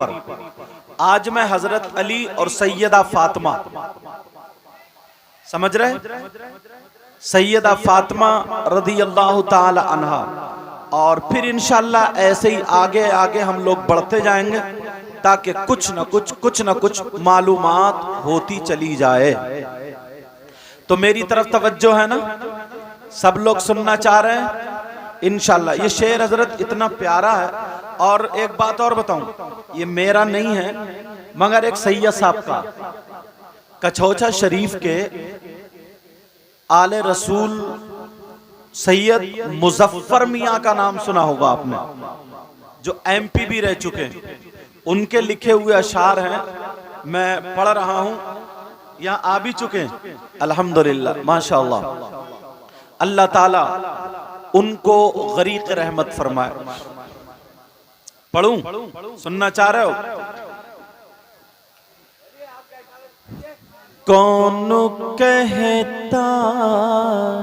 पर आज मैं हजरत अली और सैयदा फातिमा, समझ रहे, सैयदा फातिमा रदी अल्लाह ताला अन्हा, और फिर इंशाअल्लाह ऐसे ही आगे आगे हम लोग बढ़ते जाएंगे ताकि कुछ न कुछ मालूमात होती चली जाए। तो मेरी तरफ तवज्जो है ना, सब लोग सुनना चाह रहे हैं इंशाअल्लाह। ये शेर हजरत इतना प्यारा है। और एक बात और बताऊं, ये मेरा नहीं है मगर एक सैयद साहब का, कछौछा शरीफ के आले रसूल सैयद मुजफ्फर मियाँ का नाम सुना होगा आपने, जो MP भी रह चुके हैं। उनके लिखे हुए अशार हैं, मैं पढ़ रहा हूं, यहाँ आ भी चुके हैं अल्हम्दुलिल्लाह माशाअल्लाह। अल्लाह ताला उनको गरीक रहमत फरमाए। पढ़ूं, सुनना चाह रहे हो? कौन कहता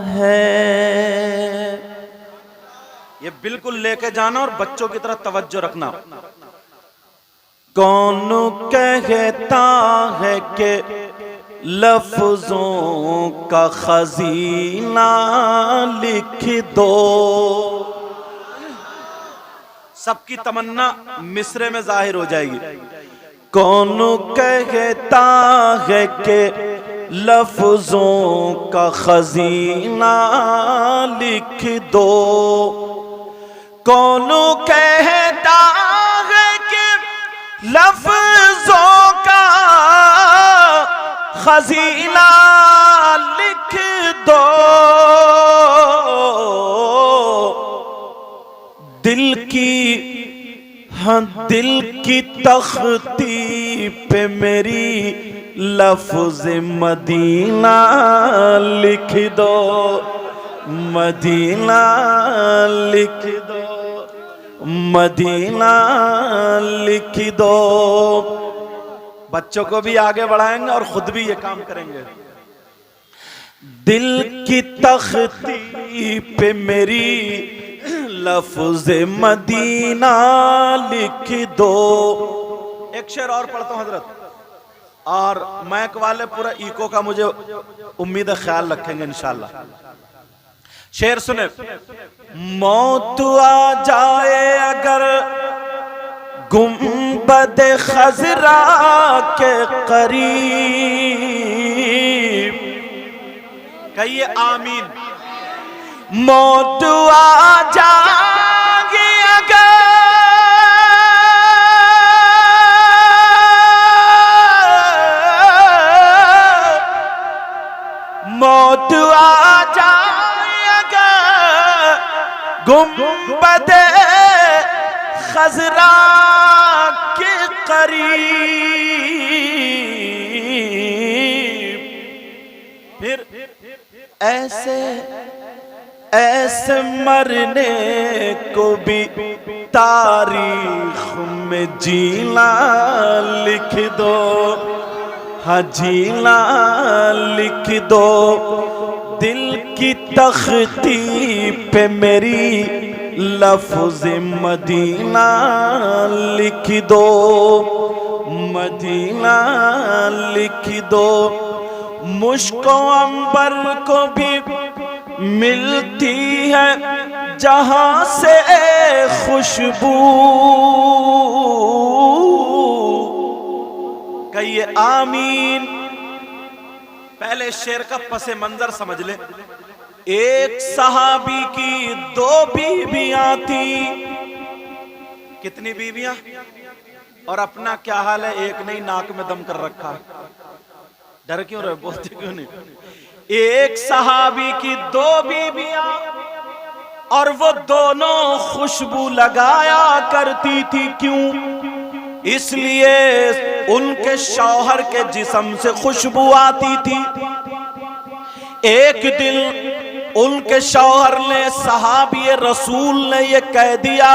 है, ये बिल्कुल लेके जाना और बच्चों की तरह तवज्जो रखना। कौन कहता है कि लफ्जों का खजीना लिख दो। सबकी तमन्ना मिसरे में जाहिर हो जाएगी। कौन कहता है कि लफ्जों का खजीना लिख दो। कौन कहता है कि लफ्जों का खजीना लिख दो। दिल की तख्ती पे मेरी लफ्ज मदीना लिख दो। मदीना लिख दो, मदीना लिख दो। बच्चों को भी आगे बढ़ाएंगे और खुद भी ये काम करेंगे। दिल की तख्ती पे मेरी लफ्ज मदीना लिख दो। एक शेर और पढ़ता हूं हजरत, और मैक वाले पूरा इको का मुझे उम्मीद है ख्याल रखेंगे इंशाअल्लाह। शेर सुने। मौत आ जाए अगर गुंबद खजरा के करीब, कहिए आमीन। मौत आ जाएगी अगर मौत आ जाएगा गुंबद खजरा के करीब, फिर ऐसे मरने को भी तारीख में जीना लिख दो। हाँ जीना लिख दो। दिल की तख्ती पे मेरी लफ्ज मदीना लिख दो। मदीना लिख दो। मुश्को अंबर को भी मिलती है जहां से खुशबू। कहिए आमीन। पहले शेर का पसे मंजर समझ ले। एक सहाबी की 2 बीवियां थी। कितनी बीवियां? और अपना क्या हाल है? एक नहीं, नाक में दम कर रखा। डर क्यों रहे, बोलते क्यों नहीं? एक सहाबी की 2 बीवियां, और वो दोनों खुशबू लगाया करती थी। क्यों? इसलिए उनके शौहर के जिस्म से खुशबू आती थी। एक दिन उनके शौहर ने, सहाबी रसूल ने ये कह दिया,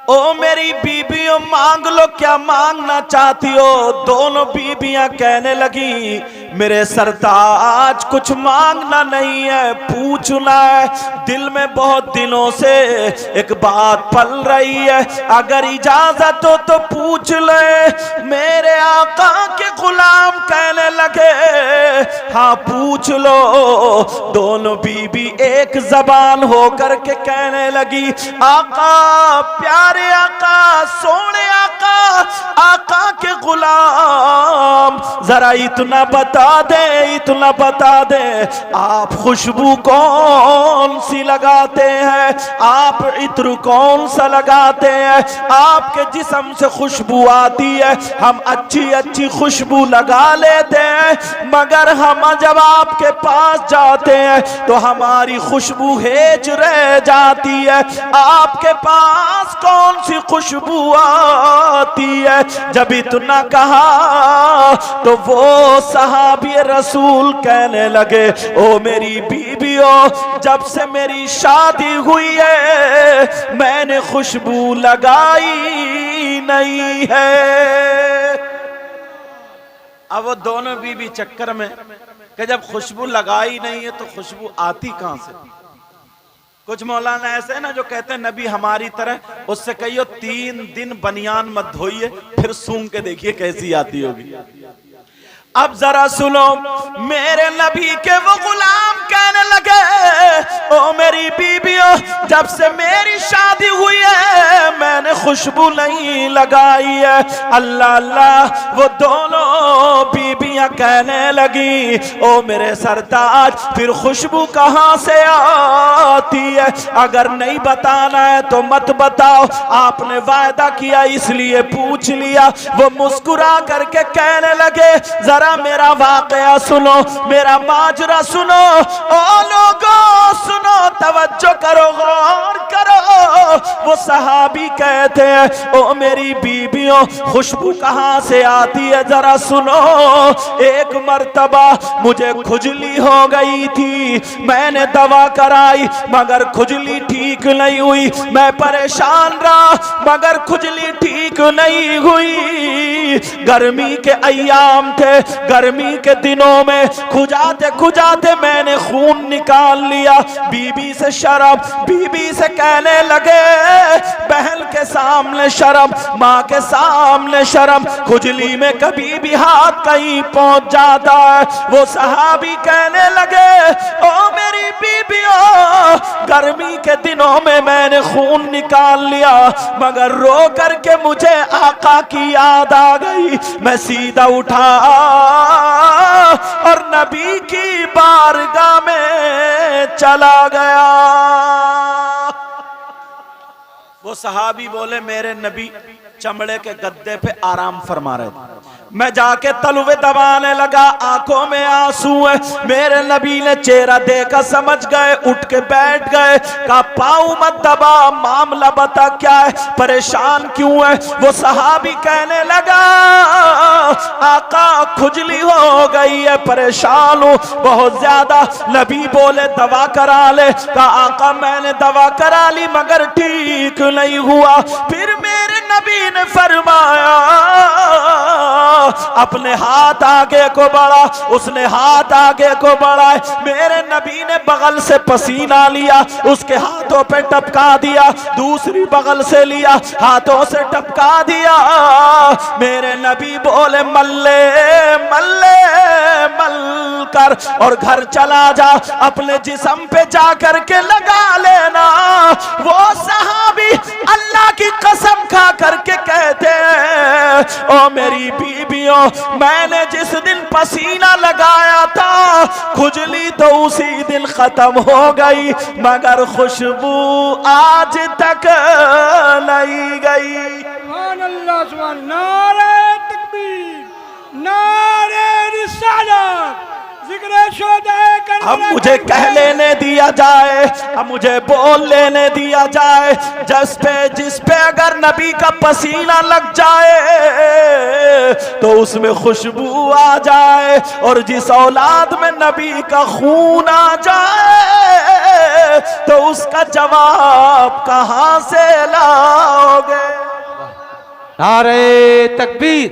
ओ मेरी बीबियों मांग लो, क्या मांगना चाहती हो? दोनों बीबियां कहने लगी, मेरे सरताज कुछ मांगना नहीं है, पूछना है। दिल में बहुत दिनों से एक बात पल रही है, अगर इजाजत हो तो पूछ ले। मेरे आका के गुलाम कहने लगे हाँ पूछ लो। दोनों बीबी एक जबान होकर के कहने लगी आका, प्यारे आका, सोने आका, आका के गुलाम, जरा इतना बता दे, इतना बता दे, आप खुशबू कौन सी लगाते हैं, आप इत्र कौन सा लगाते हैं, आपके जिस्म से खुशबू आती है, हम अच्छी अच्छी खुशबू लगा लेते हैं, मगर हम जब आपके पास जाते हैं तो हमारी खुशबू हेज रह जाती है। आपके पास कौन सी खुशबू आती है? जब इतना कहा तो वो सहाबी रसूल कहने लगे ओ मेरी बीबियों, जब से मेरी शादी हुई है मैंने खुशबू लगाई नहीं है। अब वो दोनों बीबी चक्कर में कि जब खुशबू लगाई नहीं है तो खुशबू आती कहां से? कुछ मौलाना ऐसे ना जो कहते हैं नबी हमारी तरह, उससे कहियो 3 दिन बनियान मत धोइए फिर सूंघ के देखिए कैसी आती होगी। अब जरा सुनो, मेरे नबी के वो गुलाम कहने लगे ओ मेरी बीबियों, जब से मेरी शादी हुई है मैंने खुशबू नहीं लगाई है। अल्लाह अल्लाह, वो दोनों बीबियां कहने लगी ओ मेरे सरताज, फिर खुशबू कहां से आती है? अगर नहीं बताना है तो मत बताओ, आपने वायदा किया इसलिए पूछ लिया। वो मुस्कुरा करके कहने लगे जरा मेरा वाकया सुनो, मेरा माजरा सुनो। ओ लोगों सुनो, तवज्जो करो, गौर करो। वो सहाबी कहते हैं ओ मेरी बीबियों, खुशबू कहां से आती है जरा सुनो। एक मर्तबा मुझे खुजली हो गई थी, मैंने दवा कराई मगर खुजली ठीक नहीं हुई, मैं परेशान रहा मगर खुजली ठीक नहीं हुई। गर्मी के अय्याम थे, गर्मी के दिनों में खुजाते खुजाते मैंने खून निकाल लिया। बीबी से शर्म, बीबी से कहने लगे बहन के सामने शर्म, माँ के सामने शर्म, खुजली में कभी भी हाथ कहीं पहुंच जाता है। वो सहाबी कहने लगे ओ मेरी बीबियों, गर्मी के दिनों में मैंने खून निकाल लिया मगर रो करके मुझे आका की याद आ गई। मैं सीधा उठा और नबी की बारगाह में चला गया। वो सहाबी बोले मेरे नबी चमड़े के गद्दे पे आराम फरमा रहे थे, मैं जाके तलवे दबाने लगा, आंखों में आंसू है। मेरे नबी ने चेहरा देखा, समझ गए, उठ के बैठ गए, कहा पाँव मत दबा, मामला बता क्या है, परेशान क्यों है? वो सहाबी कहने लगा आका खुजली हो गई है, परेशान हूं बहुत ज्यादा। नबी बोले दवा करा ले, कहा आका मैंने दवा करा ली मगर ठीक नहीं हुआ। फिर मेरे नबी ने फरमाया अपने हाथ आगे को बढ़ा, उसने हाथ आगे को बढ़ाए, मेरे नबी ने बगल से पसीना लिया, उसके हाथों पे टपका दिया, दूसरी बगल से लिया, हाथों से टपका दिया। मेरे नबी बोले मल्ले मल्ले मल कर और घर चला जा, अपने जिस्म पे जा करके लगा लेना। वो सहाबी अल्लाह की कसम खा करके कहते हैं ओ मेरी बीबियों, मैंने जिस दिन पसीना लगाया था खुजली तो उसी दिन खत्म हो गई मगर खुशबू आज तक नहीं गई। सुभान अल्लाह, सुभान, नारे तकबीर, नारे रिसालत, अब मुझे कह लेने दिया जाए, अब मुझे बोल लेने दिया जाए, जिस पे अगर नबी का पसीना लग जाए तो उसमें खुशबू आ जाए, और जिस औलाद में नबी का खून आ जाए तो उसका जवाब कहां से लाओगे? नारे तकबीर,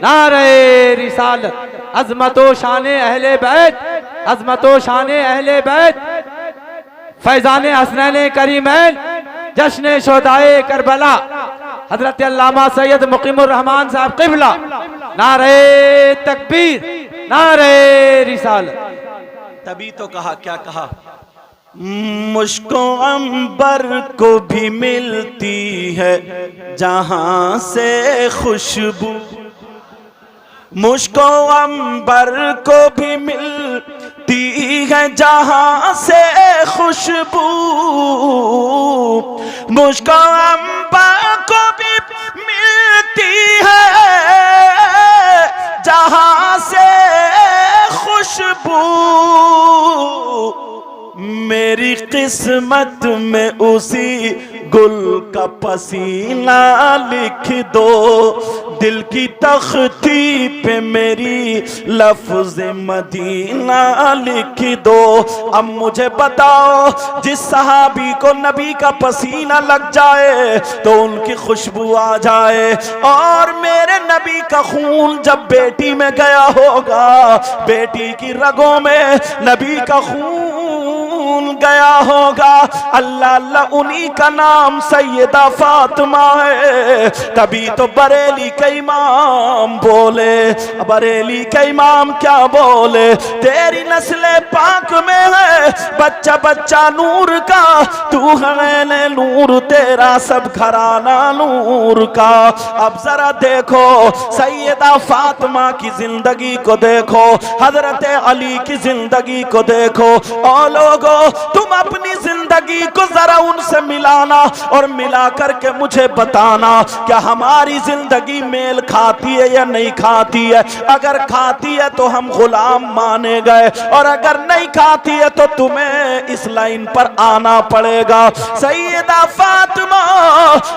नारे रिसालत, अजमतो शाने अहले बैत, अजमतो शाने अहले बैत, फैजाने हसनैन करीमैन, जश्न शोदाए करबला, हजरत अल्लामा सैयद मुकीमुर रहमान साहब क़िबला, नारे तकबीर, नारे रिसालत। तभी तो कहा, क्या कहा, मुझको अंबर को भी मिलती है जहां से खुशबू, मुझको अंबर को भी मिलती है जहां से खुशबू, मुझको अंबर को भी मिलती है जहां से खुशबू, मेरी किस्मत में उसी गुल का पसीना लिख दो, दिल की तख्ती पे मेरी लफ्ज़ मदीना लिख दो। अब मुझे बताओ, जिस सहाबी को नबी का पसीना लग जाए तो उनकी खुशबू आ जाए, और मेरे नबी का खून जब बेटी में गया होगा, बेटी की रगों में नबी का खून गया होगा, अल्लाह अल्लाह उन्हीं का नाम सैयदा फातिमा है। तभी तो बरेली के इमाम बोले, बरेली के इमाम क्या बोले, तेरी नस्ल पाक में है बच्चा बच्चा नूर का, तू है नूर, तेरा सब घराना नूर का। अब जरा देखो सैयदा फातिमा की जिंदगी को देखो, हजरत अली की जिंदगी को देखो, और लोगों तुम अपनी जिंदगी को जरा उनसे मिलाना और मिला करके मुझे बताना, क्या हमारी जिंदगी मेल खाती है या नहीं खाती है। अगर खाती है तो हम गुलाम माने गए, और अगर नहीं खाती है तो तुम्हें इस लाइन पर आना पड़ेगा। सैयदा फातिमा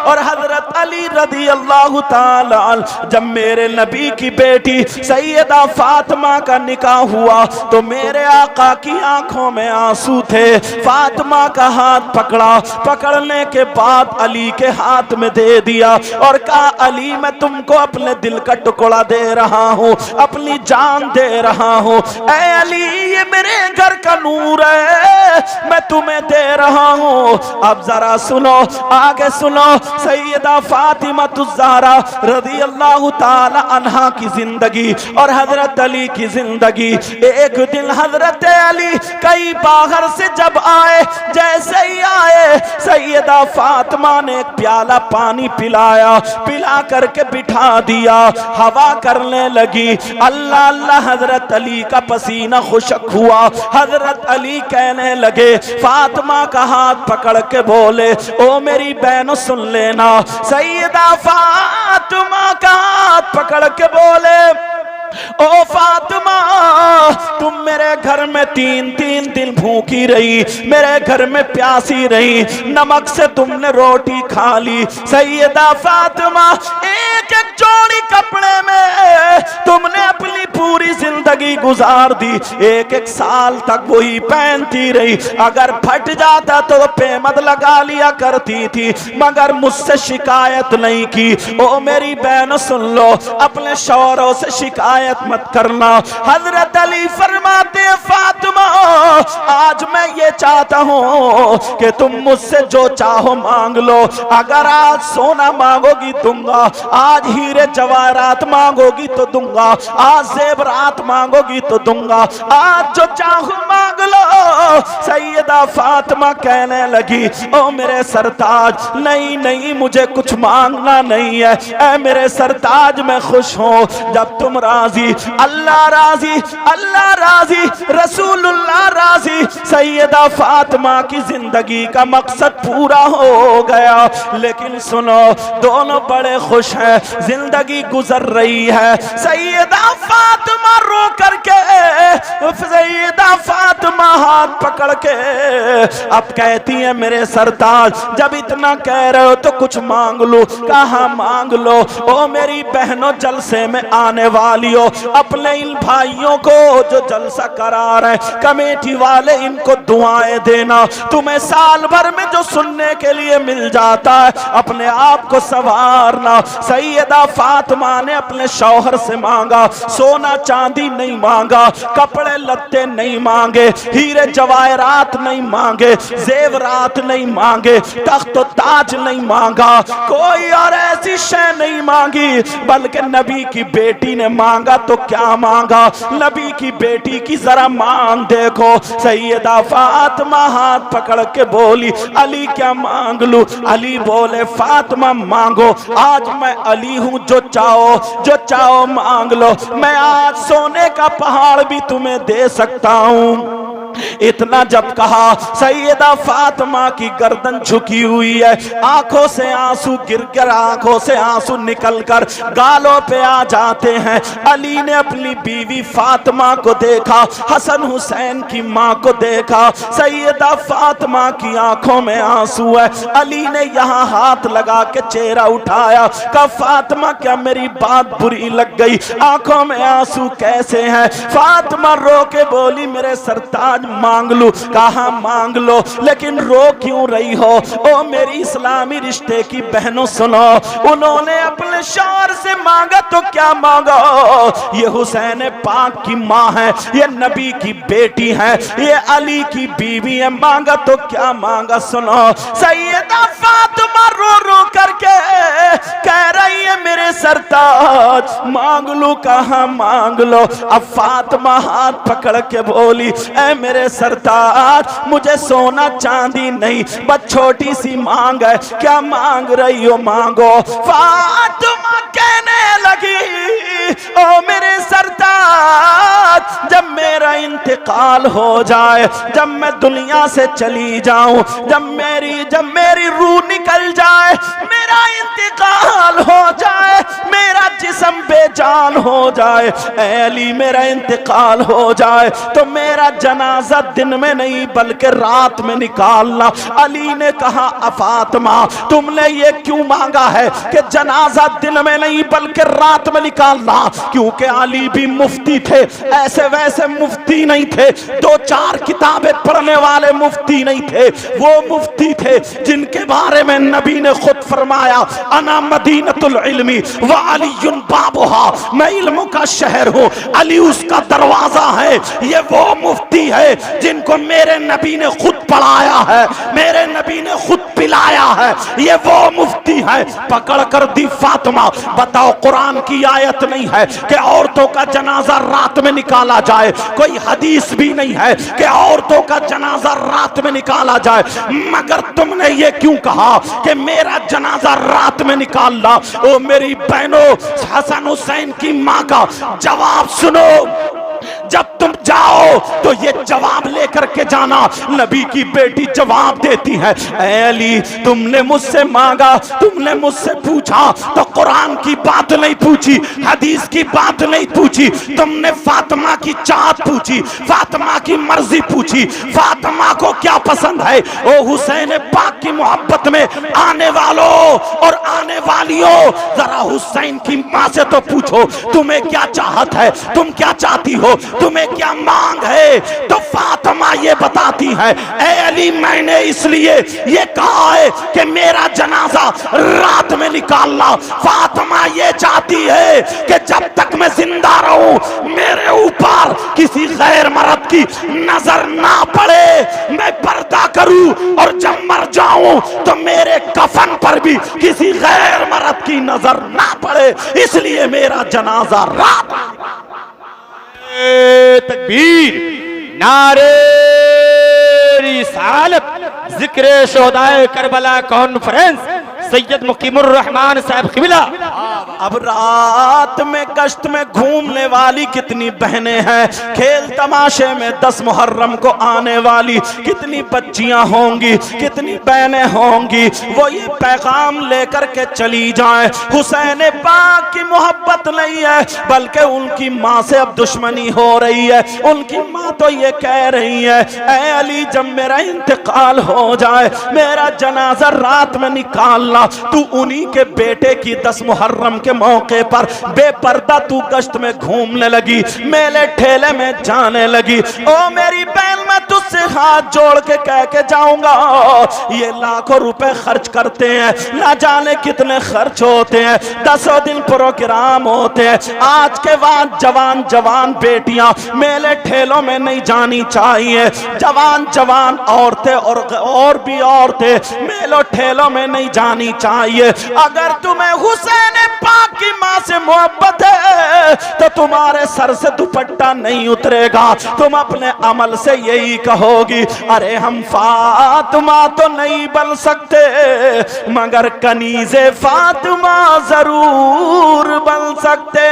और हजरत अली रदी अल्लाह ताला, जब मेरे नबी की बेटी सैयदा फातिमा का निकाह हुआ तो मेरे आका की आंखों में आंसू थे। फातिमा का हाथ पकड़ा, पकड़ने के बाद अली के हाथ में दे दिया और कहा, अली मैं तुमको अपने दिल का टुकड़ा दे रहा हूँ, अपनी जान दे रहा हूँ। ऐ अली ये मेरे घर का नूर है, मैं तुम्हें दे रहा हूँ। अब जरा सुनो, आगे सुनो, सैयदा फातिमा ज़हरा रज़ी अल्लाह ताला अन्हा की जिंदगी और हजरत अली की जिंदगी। एक दिन हजरत अली कई बाहर से जब आए, जैसे ही आए सैयदा फातिमा ने एक प्याला पानी पिलाया, पिला करके बिठा दिया, हवा करने लगी। अल्लाह अल्लाह हजरत अली का पसीना खुशक हुआ। हजरत अली कहने लगे, फातिमा का हाथ पकड़ के बोले, ओ मेरी बहनों सुन लेना। सैयदा फातिमा का हाथ पकड़ के बोले, ओ फातिमा तुम मेरे घर में 3-3 दिन भूखी रही, मेरे घर में प्यासी रही, नमक से तुमने रोटी खा ली। सैयदा फातिमा एक एक जोड़ी कपड़े में तुमने अपनी पूरी जिंदगी गुजार दी, एक एक साल तक वही पहनती रही। अगर फट जाता तो पेमद लगा लिया करती थी, मगर मुझसे शिकायत नहीं की। ओ मेरी बहन सुन लो, अपने शौहरों से शिकायत मत करना। हजरत अली फरमाते, फातिमा आज मैं ये चाहता हूँ कि तुम मुझसे जो चाहो मांग लो। अगर आज सोना मांगोगी दूंगा, आज हीरे जवाहरात मांगोगी तो दूंगा, आज जेवरात मांगोगी तो दूंगा, आज जो चाहो मांग लो। सैयदा फातिमा कहने लगी, ओ मेरे सरताज नहीं नहीं मुझे कुछ मांगना नहीं है, ऐ मेरे सरताज मैं खुश हूँ जब तुम राजी, अल्लाह राजी, अल्लाह राजी, रसूलुल्लाह राजी। सैयदा फातिमा की जिंदगी का मकसद पूरा हो गया। लेकिन सुनो, दोनों बड़े खुश हैं, जिंदगी गुजर रही है। सैयदा फातिमा रो करके, सैयदा फातिमा हाथ पकड़ के अब कहती है, मेरे सरताज जब इतना कह रहे हो तो कुछ मांग लो। कहा मांग लो। ओ मेरी बहनों जलसे में आने वाली हो, अपने इन भाइयों को जो जलसा करा रहे कमेटी वाले, इनको दुआएं देना। तुम्हें साल भर में जो सुनने के लिए मिल जाता है, अपने आप को संवारना। सैयदा फातिमा ने अपने शौहर से मांगा, सोना चांदी नहीं मांगा, कपड़े लत्ते नहीं मांगे, हीरे जवाहरात नहीं मांगे, जेवरात नहीं मांगे, तख्त ताज नहीं मांगा, कोई और ऐसी शय नहीं मांगी, बल्कि नबी की बेटी ने मांगा तो क्या मांगा? नबी की बेटी की जरा मान देखो। सैयदा फातिमा हाथ पकड़ के बोली, अली क्या मांग लूं? अली बोले, फातिमा मांगो, आज मैं अली हूं, जो चाहो मांग लो, मैं आज सोने का पहाड़ भी तुम्हें दे सकता हूं। इतना जब कहा, सैयदा फातिमा की गर्दन झुकी हुई है, आंखों से आंसू गिर आंखों से आंसू निकलकर गालों पे आ जाते हैं। अली ने अपनी बीवी फातिमा को देखा, हसन हुसैन की मां को देखा, सैयदा फातिमा की आंखों में आंसू है। अली ने यहाँ हाथ लगा के चेहरा उठाया, कहा, फातिमा क्या मेरी बात बुरी लग गई? आंखों में आंसू कैसे हैं? फातिमा रो के बोली, मेरे सरताज मांग लूं? कहा मांग लो, लेकिन रो क्यों रही हो? ओ मेरी इस्लामी रिश्ते की बहनों सुनो, उन्होंने अपने शौहर से मांगा तो क्या मांगा? ये हुसैन पाक की माँ है, ये नबी की बेटी है, ये अली की बीवी है, मांगा तो क्या मांगा? सुनो, सैयदा फातिमा रो रो करके कह रही है, मेरे सरताज मांग लो। कहा मांग लो? अब फातिमा हाथ पकड़ के बोली, ऐ मेरे सरताज, मुझे सोना चांदी नहीं, बस छोटी सी मांग है, क्या मांग रही हो? मांगो। फातिमा कहने लगी, ओ मेरे सरताज, जब मेरा इंतकाल हो जाए, जब मैं दुनिया से चली जाऊं, जब मेरी रूह निकल जाए, मेरा इंतकाल हो जाए, मेरा जिस्म बेजान हो जाए, ऐ अली मेरा इंतकाल हो जाए, तो मेरा जनाजा दिन में नहीं बल्कि रात में निकालना। अली ने कहा, फातिमा तुमने ये क्यों मांगा है कि जनाजा दिन में नहीं बल्कि रात में निकालना? क्योंकि अली भी मुफ्ती थे, ऐसे वैसे मुफ्ती नहीं थे, दो चार किताबें पढ़ने वाले मुफ्ती नहीं थे, वो मुफ्ती थे जिनके बारे में नबी ने खुद फरमाया, अना मदीनतुल इल्मी व अलीयुन बाबुहा, मैं इल्म का शहर हूँ, अली उसका दरवाजा है। ये वो मुफ्ती है जिनको मेरे नबी ने खुद पढ़ाया है, मेरे नबी ने खुद पिलाया है, ये वो मुफ्ती है। पकड़ कर दी फातिमा। बताओ, कुरान की आयत नहीं है कि औरतों का जनाजा रात में निकाला जाए, कोई हदीस भी नहीं है कि औरतों का जनाजा रात में निकाला जाए, मगर तुमने ये क्यों कहा कि मेरा जनाजा रात में निकालना? ओ मेरी बहनों, हसन हुसैन की मां का जवाब सुनो। जब तुम जाओ तो ये जवाब लेकर के जाना। नबी की बेटी जवाब देती है, ऐ अली तुमने मुझसे मांगा, तुमने मुझसे पूछा तो कुरान की बात नहीं पूछी, हदीस की बात नहीं पूछी, तुमने फातिमा की चाहत पूछी, फातिमा की मर्जी पूछी, फातिमा को क्या पसंद है। ओ हुसैन पाक की मोहब्बत में आने वालों और आने वालियों, जरा हुसैन की मां से तो पूछो, तुम्हें क्या चाहत है, तुम क्या चाहती हो, तुम्हें क्या मांग है? तो फातिमा ये बताती है, ऐ अली मैंने इसलिए ये कहा है कि मेरा जनाजा रात में निकालना। फातिमा ये चाहती है कि जब तक मैं जिंदा रहूं, मेरे ऊपर किसी गैर मर्द की नजर ना पड़े, मैं पर्दा करूं, और जब मर जाऊं तो मेरे कफन पर भी किसी गैर मर्द की नजर ना पड़े, इसलिए मेरा जनाजा रात। तकबीर, नारे रिसालत, जिक्र शोहदाए करबला कॉन्फ्रेंस, सैयद मुकीमुर रहमान साहब क़िबला। अब रात में गश्त में घूमने वाली कितनी बहनें हैं, खेल तमाशे में 10 मुहर्रम को आने वाली कितनी बच्चियां होंगी, कितनी बहनें होंगी, वो ये पैगाम लेकर के चली जाएं, हुसैन पाक की मोहब्बत नहीं है बल्कि उनकी माँ से अब दुश्मनी हो रही है। उनकी माँ तो ये कह रही है, ऐ अली जब मेरा इंतकाल हो जाए, मेरा जनाजा रात में निकालना। करूंगा। तू उन्हीं के बेटे की 10 मुहर्रम के मौके पर बेपर्दा तू गश्त में घूमने लगी, मेले ठेले में जाने लगी। ओ मेरी बहन, मैं तुझसे हाथ जोड़ के कह के जाऊंगा, ये लाखों रुपए खर्च करते हैं, ना जाने कितने खर्च होते हैं, 10 दिन प्रोग्राम होते हैं। आज के बाद जवान जवान बेटियां मेले ठेलों में नहीं जानी चाहिए, जवान जवान औरतें और भी औरतें मेलों ठेलों में नहीं जानी चाहिए। अगर तुम्हें हुसैन पाक की मां से मोहब्बत है तो तुम्हारे सर से दुपट्टा नहीं उतरेगा, तुम अपने अमल से यही कहोगी, अरे हम फातिमा तो नहीं बन सकते मगर कनीज़े फातिमा जरूर बन सकते।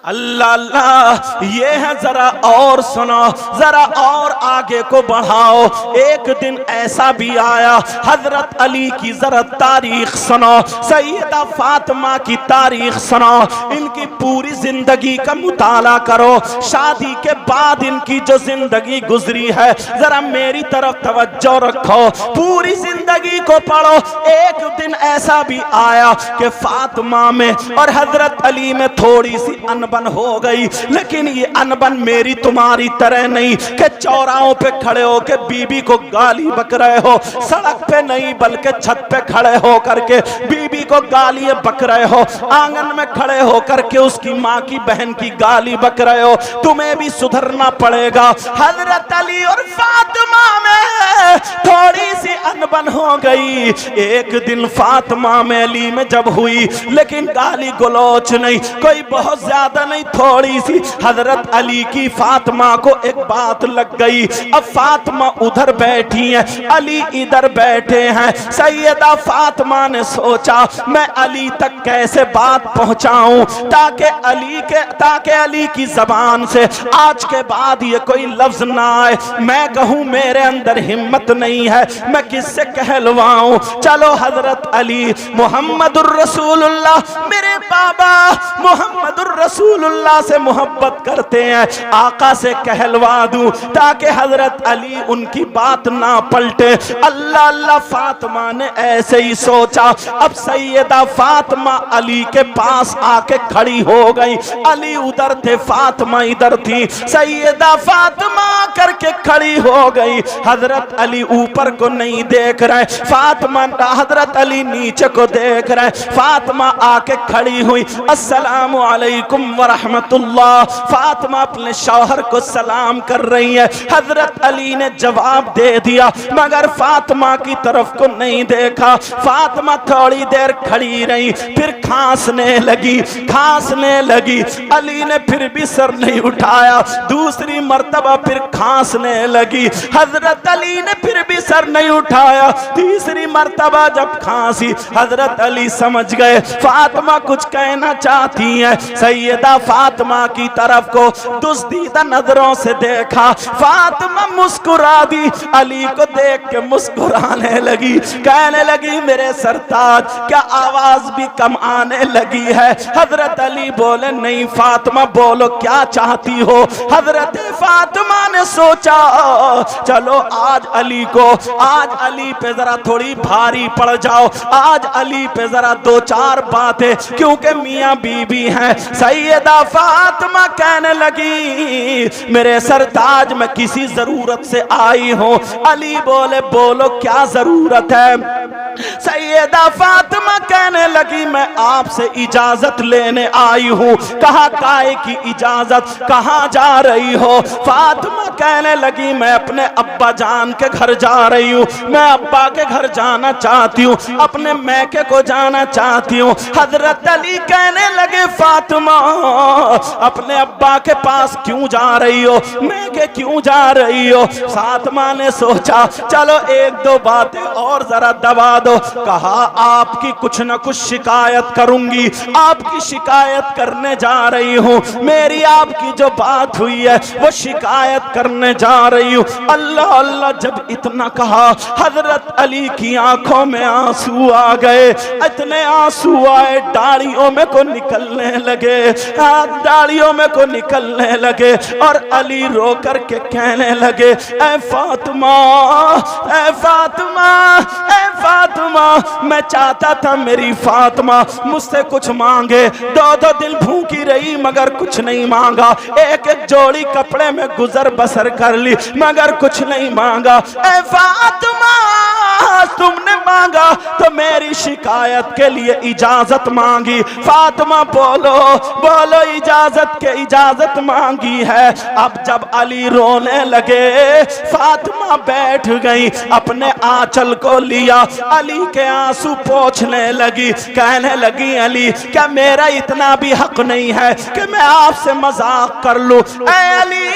अल्लाह अल्लाह, ये है, जरा और सुनो, जरा और आगे को बढ़ाओ। एक दिन ऐसा भी आया, हजरत अली की जरा तारीख सुनो, सैयदा फातिमा की तारीख सुनो, इनकी पूरी जिंदगी का मुताला करो। शादी के बाद इनकी जो जिंदगी गुजरी है, जरा मेरी तरफ तवज्जो रखो, पूरी जिंदगी को पढ़ो। एक दिन ऐसा भी आया कि फातिमा में और हजरत अली में थोड़ी सी अनबन हो गई, लेकिन ये अनबन मेरी तुम्हारी तरह नहीं कि चौराहों पे खड़े हो के बीबी को गाली बक रहे हो, सड़क पे नहीं बल्कि छत पे खड़े हो करके बीबी को गाली बक रहे हो, आंगन में खड़े हो करके उसकी माँ की बहन की गाली बक रहे हो। तुम्हें भी सुधरना पड़ेगा। हजरत अली और फातिमा में थोड़ी सी अनबन हो गई। एक दिन फातिमा में अली में जब हुई, लेकिन गाली गलौच नहीं, कोई बहुत ज्यादा नहीं, थोड़ी सी। हजरत अली की फातिमा को एक बात लग गई। अब फातिमा उधर बैठी है, अली इधर बैठे हैं। सैयदा फातिमा ने सोचा मैं अली तक कैसे बात पहुंचाऊं ताकि अली की जबान से आज के बाद ये कोई लफ्ज ना आए, मैं कहूं मेरे अंदर हिम्मत नहीं है, मैं किससे कहलवाऊं। चलो हजरत अली मुहम्मदुर रसूलुल्लाह, मेरे बाबा मुहम्मदुर रसूलुल्लाह से मोहब्बत करते हैं, आका से कहलवा दूं ताकि हजरत अली उनकी बात ना पलटे। अल्लाह अल्लाह, फातिमा ने ऐसे ही सोचा। अब सैयदा फातिमा अली के पास आके खड़ी हो गई। अली उधर थे, फातिमा इधर थी। सैयदा फातिमा करके खड़ी हो गई। हजरत अली ऊपर को नहीं देख रहे, फातिमा हजरत अली नीचे को देख रहे। फातिमा आके खड़ी हुई, अस्सलामु अलैकुम व रहमतुल्लाह। फातिमा अपने शौहर को सलाम कर रही है। हजरत अली ने जवाब दे दिया मगर फातिमा की तरफ को नहीं देखा। फातिमा थोड़ी देर खड़ी रही, फिर खांसने लगी। अली ने फिर भी सर नहीं उठाया। दूसरी मर्तबा फिर खांसने लगी। हजरत अली ने फिर भी सर नहीं उठाया। तीसरी मर्तबा जब खांसी, हजरत अली समझ गए फातिमा कुछ कहना चाहती है। सैयदा फातिमा की तरफ को दुस्तीदा नजरों से देखा। फातिमा मुस्कुरा दी, अली को देख के मुस्कुराने लगी, कहने लगी मेरे सरताज, क्या आवाज भी कम आने लगी है? हजरत अली बोले नहीं फातिमा, बोलो क्या चाहती हो? हजरत फातिमा ने सोचा चलो आज अली पे जरा थोड़ी भारी पड़ जाओ, आज अली पे जरा दो चार बातें, क्योंकि मियां बीबी हैं। सैयदा फातिमा कहने लगी मेरे सरताज, मैं किसी जरूरत से आई हूं। अली बोले बोलो क्या जरूरत है? सैयदा फातिमा कहने लगी मैं आपसे इजाजत लेने आई हूं। कहा काहे की इजाजत, कहां जा रही हो? फातिमा कहने लगी मैं अपने अब्बा जान के घर जा रही हूं, मैं अब्बा के घर जाना चाहती हूं, अपने मैके को जाना चाहती हूं। हजरत अली कहने लगे फातिमा अपने अब्बा के पास क्यों जा रही हो, मैके क्यों जा रही हो? फातिमा ने सोचा चलो एक दो बातें और जरा दबा दो। कहा आपकी कुछ न कुछ शिकायत करूंगी, आपकी शिकायत करने जा रही हूं, मेरी आपकी जो बात हुई है वो शिकायत करने जा रही हूं। अल्लाह अल्लाह, जब जब इतना कहा, हजरत अली की आंखों में आंसू आ गए। इतने आंसू आए दाढ़ियों में को निकलने लगे, दाढ़ियों में को निकलने लगे। और अली रो करके कहने लगे, ऐ फातिमा, ऐ फातिमा, ऐ फातिमा, मैं चाहता था मेरी फातिमा मुझसे कुछ मांगे। 2-2 दिन भूखी रही मगर कुछ नहीं मांगा। एक एक जोड़ी कपड़े में गुजर बसर कर ली मगर कुछ नहीं मांगा। ऐ फातिमा, तुमने मांगा तो मेरी शिकायत के लिए इजाजत मांगी। फातिमा बोलो, बोलो इजाजत के इजाजत मांगी है। अब जब अली रोने लगे, फातिमा बैठ गई, अपने आंचल को लिया, अली के आंसू पोंछने लगी, कहने लगी, अली क्या मेरा इतना भी हक नहीं है कि मैं आपसे मजाक कर लूं? ऐ अली,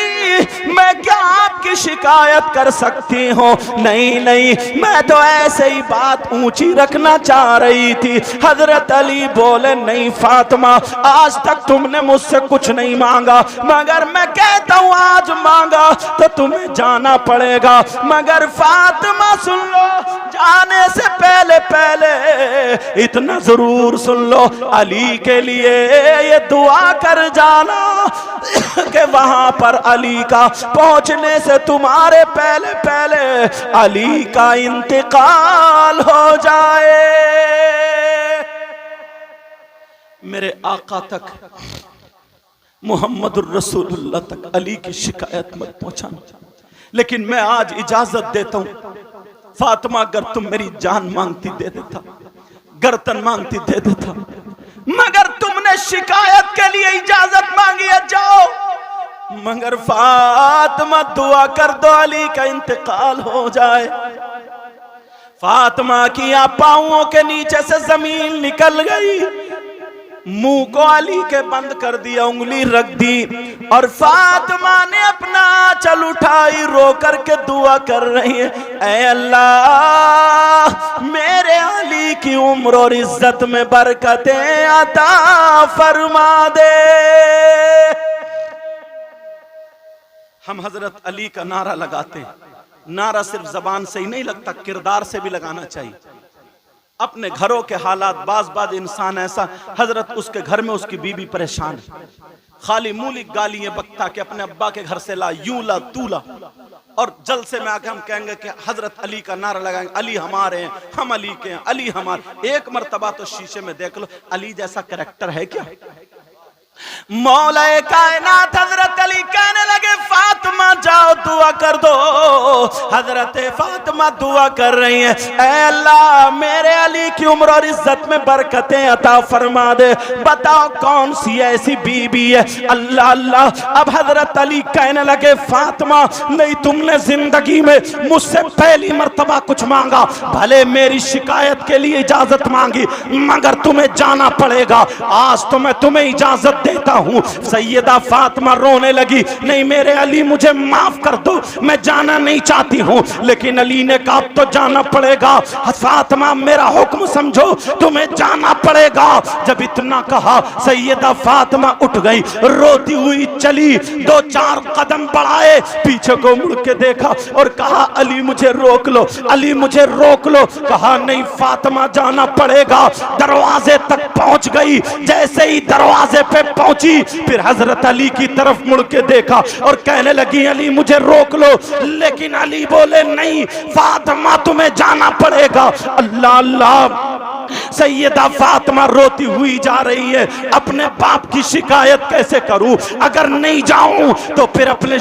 मैं क्या आपकी शिकायत कर सकती हूँ? नहीं नहीं, मैं तो ऐसे ही बात ऊंची रखना चाह रही थी। हजरत अली बोले, नहीं फातिमा, आज तक तुमने मुझसे कुछ नहीं मांगा, मगर मैं कहता हूँ आज मांगा तो तुम्हें जाना पड़ेगा। मगर फातिमा सुन लो, जाने से पहले पहले इतना जरूर सुन लो, अली के लिए ये दुआ कर जाना कि वहां पर अली का पहुंचने से तुम्हारे पहले पहले अली का इंतकाल हो जाए। मेरे आका तक, मुहम्मदुर रसूलुल्लाह तक अली की शिकायत मत पहुंचाना। लेकिन मैं आज इजाजत देता हूं, फातिमा अगर तुम मेरी जान मांगती दे देता, गर्दन मांगती दे देता, मगर तुमने शिकायत के लिए इजाजत मांगी है, जाओ। मगर फातिमा दुआ कर दो अली का इंतकाल हो जाए। फातिमा की पांवों के नीचे से जमीन निकल गई, मुंह को अली के बंद कर दिया, उंगली रख दी और फातिमा ने अपना आंचल उठाई, रो करके दुआ कर रही है, ऐ अल्लाह मेरे अली की उम्र और इज्जत में बरकतें अता फरमा दे। हम हजरत अली का नारा लगाते हैं, नारा सिर्फ जबान से ही नहीं लगता, किरदार से भी लगाना चाहिए। अपने घरों के हालात, बाज इंसान ऐसा, हजरत उसके घर में उसकी बीबी परेशान है, खाली मूली गालियां बकता कि अपने अब्बा के घर से ला, यूं ला तू ला, और जलसे में आके हम कहेंगे कि हजरत अली का नारा लगाएंगे, अली हमारे हैं, हम अली के हैं, अली हमारे। एक मर्तबा तो शीशे में देख लो, अली जैसा कैरेक्टर है क्या? मौलाए कायनात हजरत अली कहने लगे, फातिमा जाओ दुआ कर दो। हजरत फातिमा दुआ कर रही है, ऐ अल्लाह मेरे अली की उम्र और इज्जत में बरकतें अता फरमा दे। बताओ कौन सी ऐसी बीबी है? अल्लाह अल्लाह। अब हजरत अली कहने लगे, फातिमा नहीं, तुमने जिंदगी में मुझसे पहली मर्तबा कुछ मांगा, भले मेरी शिकायत के लिए इजाजत मांगी, मगर तुम्हें जाना पड़ेगा। आज तो मैं तुम्हें इजाजत देता हूं। सैयदा फातिमा रोने लगी, नहीं मेरे अली मुझे माफ कर दो, मैं जाना नहीं चाहती हूं। लेकिन अली ने कहा तो जाना पड़ेगा, फातिमा मेरा हुक्म समझो, तुम्हें जाना पड़ेगा। जब इतना कहा सैयदा फातिमा उठ गई, रोती हुई चली, 2-4 कदम बढ़ाए, पीछे को मुड़ के देखा और कहा अली मुझे रोक लो, अली मुझे रोक लो। कहा नहीं फातिमा जाना पड़ेगा। दरवाजे तक पहुंच गई, जैसे ही दरवाजे पे पहुंची फिर हजरत अली की तरफ मुड़ के देखा और कहने लगी अली मुझे रोक लो। लेकिन अली बोले नहीं फातिमा तुम्हें जाना पड़ेगा। अल्लाह अल्लाह। सैयदा फातिमा रोती हुई जा रही है, अपने बाप की शिकायत कैसे करूं? अगर नहीं जाऊं तो फिर अपने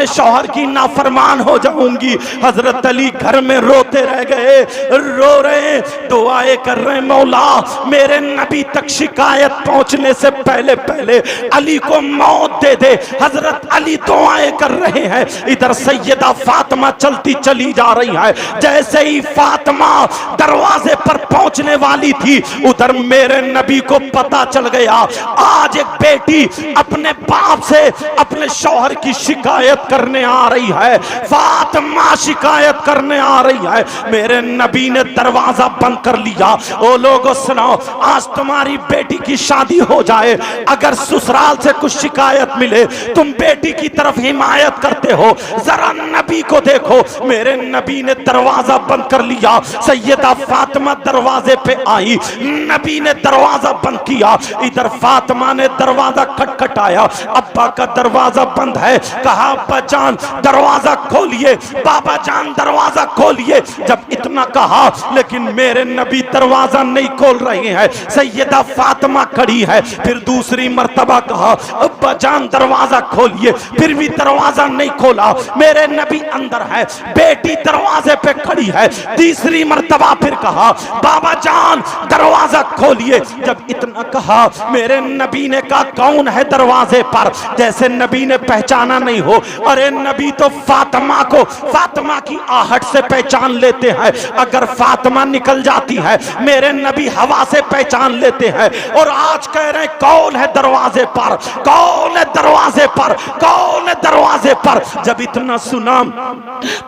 शौहर की नाफरमान हो जाऊंगी। हजरत अली घर में रोते रह गए, रो रहे, दुआएं कर रहे, मौला मेरे नबी तक शिकायत पहुंचने से पहले पहले अली को मौत दे दे। हजरत अली दुआएं कर रहे हैं, इधर सैयदा फातिमा चलती चली जा रही है। जैसे ही फातिमा दरवाजे पर पहुंचने वाली थी, उधर मेरे नबी को पता चल गया आज एक बेटी अपने बाप से अपने शौहर की शिकायत करने आ रही है, फातिमा शिकायत करने आ रही है। मेरे नबी ने दरवाजा बंद कर लिया। ओ लोगों सुनो, आज तुम्हारी बेटी की शादी हो जाए, अगर ससुराल से कुछ शिकायत मिले, तुम बेटी की तरफ हिमायत करते हो। जरा नबी को देखो, मेरे नबी ने दरवाजा बंद कर लिया, सैयदा फातिमा दरवाजे पे आई, नबी ने दरवाजा बंद किया, इधर फातिमा ने दरवाजा खटखटाया, अब्बा का दरवाजा बंद है, कहा अब्बा जान दरवाजा खोलिए, बाबा जान दरवाजा खोलिए। जब इतना कहा लेकिन मेरे नबी दरवाजा नहीं खोल रहे हैं, सैयदा फातिमा खड़ी है, फिर दूसरी मर्तबा कहा अब्बा जान दरवाजा खोलिए, फिर भी दरवाजा नहीं खोला, मेरे नबी अंदर है, बेटी दरवाजे पे खड़ी है, तीसरी मर्तबा फिर कहा बाबा जान दरवाजा खोलिए। जब इतना कहा मेरे नबी ने कहा कौन है दरवाजे पर, जैसे नबी ने पहचाना नहीं हो। अरे नबी तो फातिमा को फातिमा की आहट से पहचान लेते हैं, अगर फातिमा निकल जाती है मेरे नबी हवा से पहचान लेते हैं। और आज कह रहे हैं कौन है दरवाजे पर, कौन है दरवाजे पर, कौन है दरवाजे पर। जब इतना सुना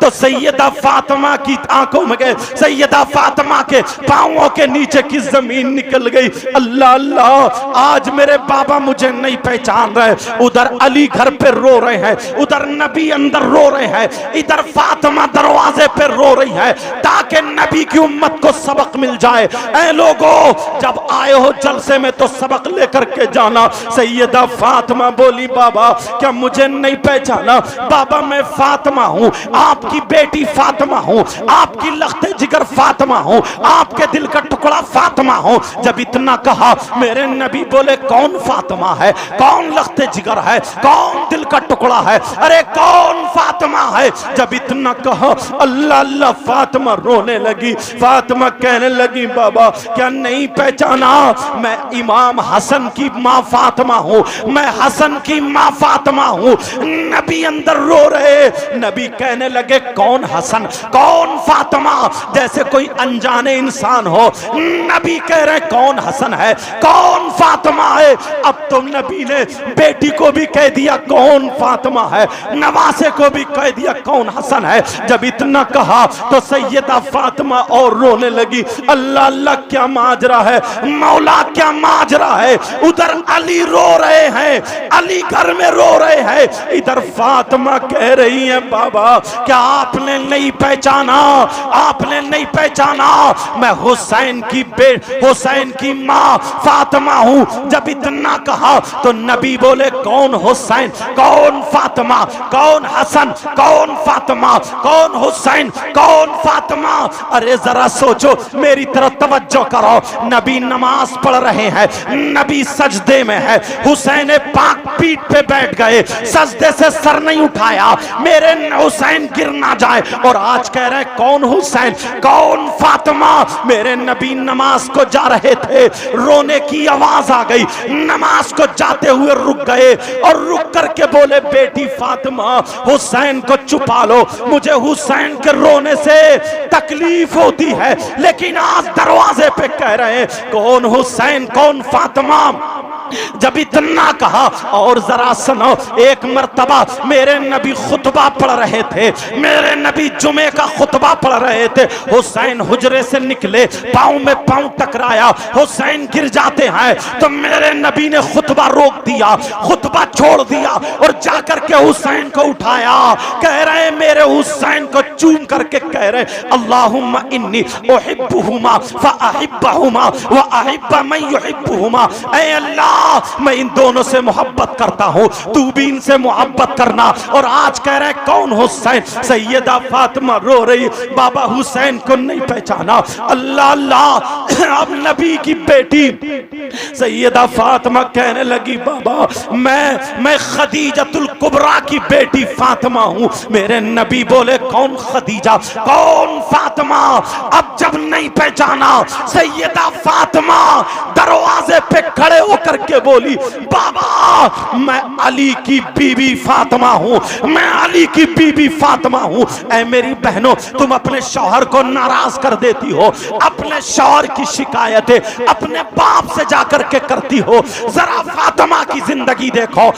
तो सैयदा फातिमा की आंखों में गए, सैयदा फातिमा के पांवों के नीचे की जमीन निकल गई। अल्लाह अल्लाह, आज मेरे बाबा मुझे नहीं पहचान रहे। उधर अली घर पे रो रहे हैं, उधर नबी अंदर रो रहे हैं, इधर फातिमा दरवाजे पे रो रही है, ताकि नबी की उम्मत को सबक मिल जाए। ऐ लोगों, जब आए हो जलसे में तो सबक लेकर के जाना। सैयदा फातिमा बोली बाबा क्या मुझे नहीं पहचाना? बाबा मैं फातिमा हूँ, आपकी बेटी फातिमा हूँ, आपकी लख्ते जिगर फातिमा हूँ, आपके दिल का टुकड़ा फातिमा हूँ। जब इतना कहा मेरे नबी बोले कौन फातिमा है, कौन लख्ते जिगर है, कौन दिल का टुकड़ा है, अरे कौन फातिमा है। जब इतना कहा अल्लाह अल्लाह, फातिमा रोने लगी। फातिमा कहने लगी बाबा क्या नहीं पहचाना? मैं इमाम हसन की माँ फातिमा हूँ, मैं हसन की माँ फातिमा हूँ। नबी अंदर रो रहे, नबी कहने लगे कौन हसन, कौन फातिमा, जैसे कोई अनजाने इंसान हो। नबी कह रहे कौन हसन है, कौन फातिमा है। अब तो नबी ने बेटी को भी कह दिया कौन फातिमा है, नवासे को भी कह दिया कौन हसन है। जब इतना कहा तो सैयदा फातिमा और रोने लगी। अल्लाह अल्लाह क्या माजरा है, मौला क्या माजरा है। उधर अली रो रहे हैं, अली घर में रो रहे हैं, इधर फातिमा कह रही है बाबा क्या आपने नहीं पहचाना, आपने नहीं पहचाना? मैं हुसैन की हुसैन की माँ फातिमा हूँ। जब इतना कहा तो नबी बोले कौन हुसैन, कौन फातिमा, कौन हसन, कौन फातिमा, कौन हुसैन, कौन फातिमा। अरे जरा सोचो, मेरी तरफ तवज्जो करो। नबी नमाज पढ़ रहे हैं, नबी सजदे में है, हुसैन पाक पीठ पे बैठ गए, सजदे से सर नहीं उठाया, मेरे हुसैन गिर ना जाए। और आज कह रहे कौन हुसैन, कौन फातिमा। मेरे नबी नमाज को जा रहे थे, रोने की आवाज आ गई, नमाज को जाते हुए रुक गए और रुक करके बोले बेटी फातिमा हुसैन को छुपा लो, मुझे हुसैन के रोने से तकलीफ होती है। लेकिन आज दरवाजे पे कह रहे हैं कौन हुसैन, कौन फातिमा। जब इतना कहा और जरा सुनो, एक मर्तबा मेरे नबी खुतबा पढ़ रहे थे, मेरे नबी जुमे का खुतबा पढ़ रहे थे, हुसैन हुजरे से निकले, पांव में पांव टकराया, हुसैन गिर जाते हैं तो मेरे नबी ने खुतबा रोक दिया, खुतबा छोड़ दिया और जाकर के हुसैन को उठाया। कह रहे मेरे हुसैन को चूम करके कह रहे अल्लाहुम्मा इन्नी उहिब्बुहुमा फअहिब्बहुमा व अहिब्ब मन युहिब्बुहुमा। ऐ अल्लाह मैं इन दोनों से मोहब्बत करता हूं, तू भी इनसे मोहब्बत करना। और आज कह रहे कौन हुसैन। सैयदा फातिमा रो रही, बाबा हुसैन को नहीं पहचाना। अल्लाह अल्लाह, अब नबी की बेटी सैयदा फातिमा कहने लगी बाबा मैं खदीजतुल कुबरा की बेटी फातिमा हूं। मेरे नबी बोले कौन खदीजा, कौन फातिमा। अब जब नहीं पहचाना, सैयदा फातिमा दरवाजे पे खड़े होकर के बोली बाबा मैं अली की बीबी फातिमा हूं, मैं अली की बीबी फातिमा हूं। ऐ मेरी बहनों, तुम अपने शौहर को नाराज कर देती हो, अपने शौहर की शिकायतें अपने बाप से जाकर के करती हो। जरा फातिमा की जिंदगी देखो,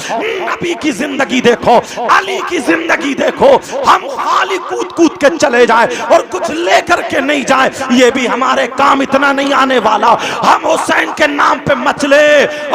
नबी की जिंदगी देखो, अली की जिंदगी देखो। हम खाली कूद कूद के चले जाए और कुछ लेकर के नहीं जाए, ये भी हमारे काम इतना नहीं आने वाला। हम हुसैन के नाम पे मचले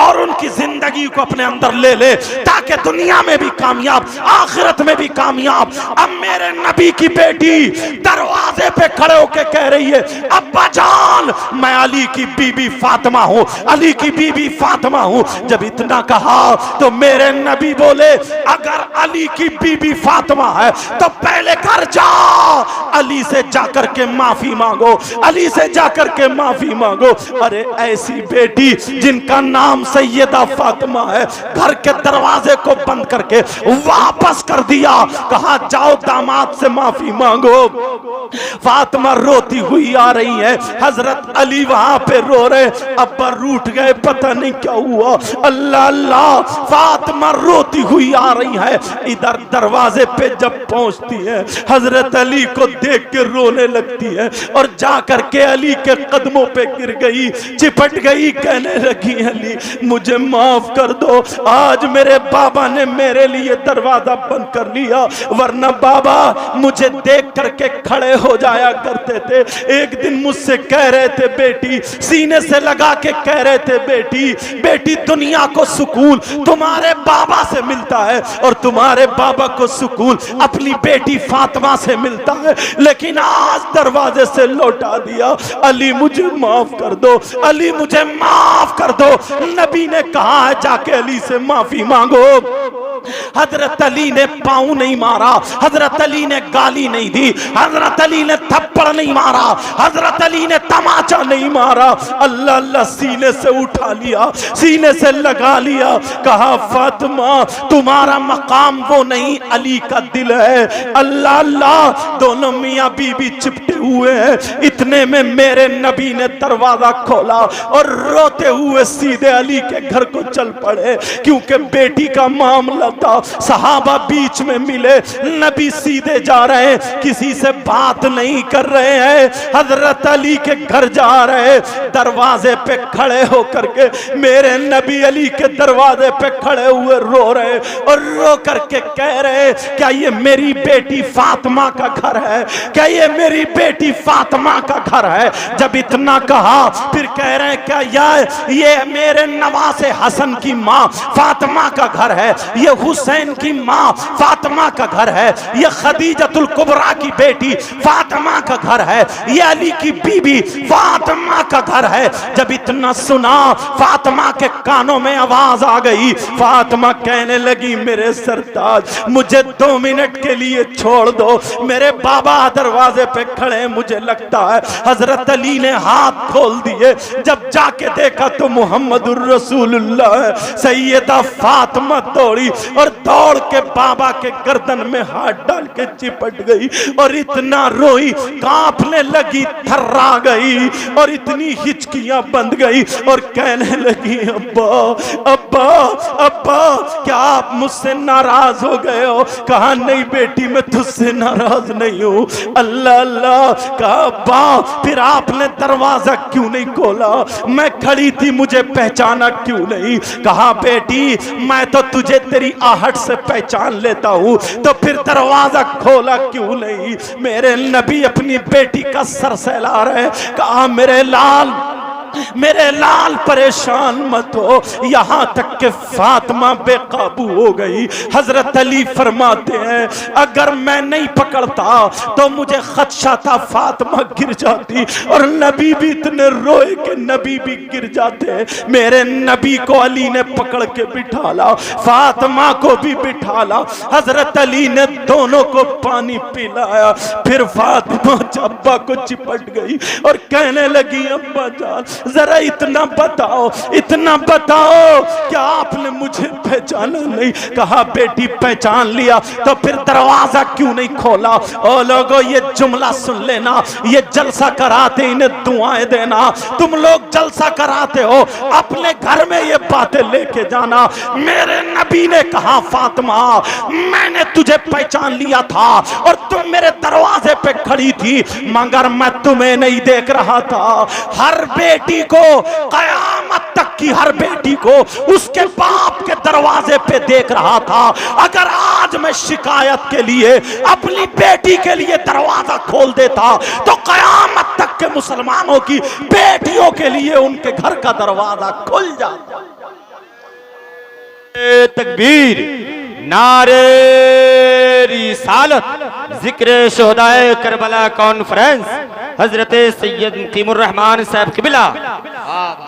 और उनकी जिंदगी को अपने अंदर ले ले, ताकि दुनिया में भी कामयाब, आखिरत में भी कामयाब। अब मेरे नबी की बेटी दरवाजे पे खड़े होके कह रही है, अब्बा जान मैं अली की बीबी फातिमा हूँ, अली की बीबी फातिमा हूँ। जब इतना कहा तो मेरे नबी बोले, अगर अली की बीबी फातिमा है तो पहले घर जाओ, अली से जाकर के माफी मांगो, अली से जाकर के माफी मांगो। अरे ऐसी बेटी जिनका नाम सैयदा फातिमा है, घर के दरवाजे को बंद करके वापस कर दिया, कहा जाओ दामाद से माफी मांगो। फातिमा रोती हुई आ रही है, हजरत अली वहां पे रो रहे, अब्बा रूठ गए, पता नहीं क्या हुआ। अल्लाह अल्लाह, फातिमा रोती हुई आ रही है। इधर दरवाजे पे जब पहुंचती है, हजरत अली को देख के रोने लगती है और जाकर के अली के कदमों पे गिर गई, चिपट गई, कहने लगी, अली मुझे माफ कर दो, आज मेरे बाबा ने मेरे लिए दरवाजा बंद कर लिया, वरना बाबा मुझे देख करके खड़े हो जाया करते थे। एक दिन मुझसे कह रहे थे, बेटी सीने से लगा के कह रहे थे, बेटी बेटी दुनिया को सुकून तुम्हारे बाबा से मिलता है और तुम्हारे बाबा को सुकून अपनी बेटी फातिमा से मिलता है, लेकिन आज दरवाजे से लौटा दिया। अली मुझे माफ कर दो, अली मुझे माफ कर दो। नबी ने कहा है जाके अली से माफी मांगो। हजरत अली ने पाँव नहीं मारा, हजरत अली ने गाली नहीं दी, हजरत अली ने थप्पड़ नहीं मारा, हजरत अली ने तमाचा नहीं मारा। अल्लाह अल्लाह सीने से उठा लिया, सीने से लगा लिया, कहा फातिमा तुम्हारा मकाम वो नहीं, अली का दिल है। अल्लाह अल्लाह, दोनों मियाँ बीबी चिपटे हुए हैं। इतने में मेरे नबी ने दरवाजा खोला और रोते हुए सीधे अली के घर को चल पड़े, क्योंकि बेटी का मामला था। सहाबा बीच में मिले, नबी सीधे जा रहे हैं, किसी से बात नहीं कर रहे हैं, हजरत अली के घर जा रहे। दरवाजे पे खड़े होकर के मेरे नबी अली के दरवाजे पे खड़े हुए रो रहे और रो करके कह रहे, क्या ये मेरी बेटी फातिमा का घर है, क्या ये मेरी बेटी फातिमा का घर है। जब इतना कहा फिर कह रहे हैं, क्या ये मेरे नवासे हसन की माँ फातिमा का घर है, ये हुसैन की माँ फातिमा का घर है, ये खदीजतुल कुबरा की बेटी फातिमा का घर है, ये अली की बीबी फातिमा का घर है। जब इतना सुना फातिमा के कानों में आवाज आ गई, फातिमा कहने लगी, मेरे सरताज मुझे 2 मिनट के लिए छोड़ दो, मेरे बाबा दरवाजे पे खड़े, मुझे लगता है। हजरत अली ने हाथ खोल दिए, जब जाके देखा तो मुहम्मदुर रसूलुल्लाह। सैयदा फातिमा दौड़ी और दौड़ के बाबा के गर्दन में हाथ डाल के चिपट गई और इतना रोई, कांपने लगी, थर्रा गई और इतनी हिचकियां बंद गई और कहने लगी, अब्बा अब्बा अब्बा क्या आप मुझसे नाराज हो गए हो। कहा नहीं बेटी मैं तुझसे नाराज नहीं हूँ। अल्लाह अल्लाह, कहा अब्बा फिर आपने दरवाजा क्यों नहीं खोला, मैं खड़ी थी मुझे पहचाना क्यों नहीं। कहा बेटी मैं तो तुझे तेरी आहट से पहचान लेता हूँ, तो फिर दरवाजा खोला क्यों नहीं। मेरे नबी अपनी बेटी का सर सहला रहे, कहा मेरे लाल परेशान मत हो। यहां तक के फातिमा बेकाबू हो गई। हजरत अली फरमाते हैं, अगर मैं नहीं पकड़ता तो मुझे खदशा था फातिमा गिर जाती, और नबी भी इतने रोए कि नबी भी गिर जाते। मेरे नबी को अली ने पकड़ के बिठाला, फातिमा को भी बिठाला। हजरत अली ने दोनों को पानी पिलाया, फिर फातिमा अब्बा को चिपट गई और कहने लगी, अब्बा जान जरा इतना बताओ क्या आपने मुझे पहचाना नहीं। कहा बेटी पहचान लिया तो फिर दरवाजा क्यों नहीं खोला। ओ लोगों ये जुमला सुन लेना, ये जलसा कराते इन्हें दुआएं देना। तुम लोग जलसा कराते हो, अपने घर में ये बातें लेके जाना। मेरे नबी ने कहा, फातिमा मैंने तुझे पहचान लिया था और तुम मेरे दरवाजे पे खड़ी थी, मगर मैं तुम्हें नहीं देख रहा था। हर बेटी को, कयामत तक की हर बेटी को उसके बाप के दरवाजे पे देख रहा था। अगर आज मैं शिकायत के लिए अपनी बेटी के लिए दरवाजा खोल देता तो कयामत तक के मुसलमानों की बेटियों के लिए उनके घर का दरवाजा खुल जाता। तकबीर, नारे रिसालत, जिक्र शोहदाए करबला कॉन्फ्रेंस, हजरत सैयद मुकीमुर रहमान साहब किबला।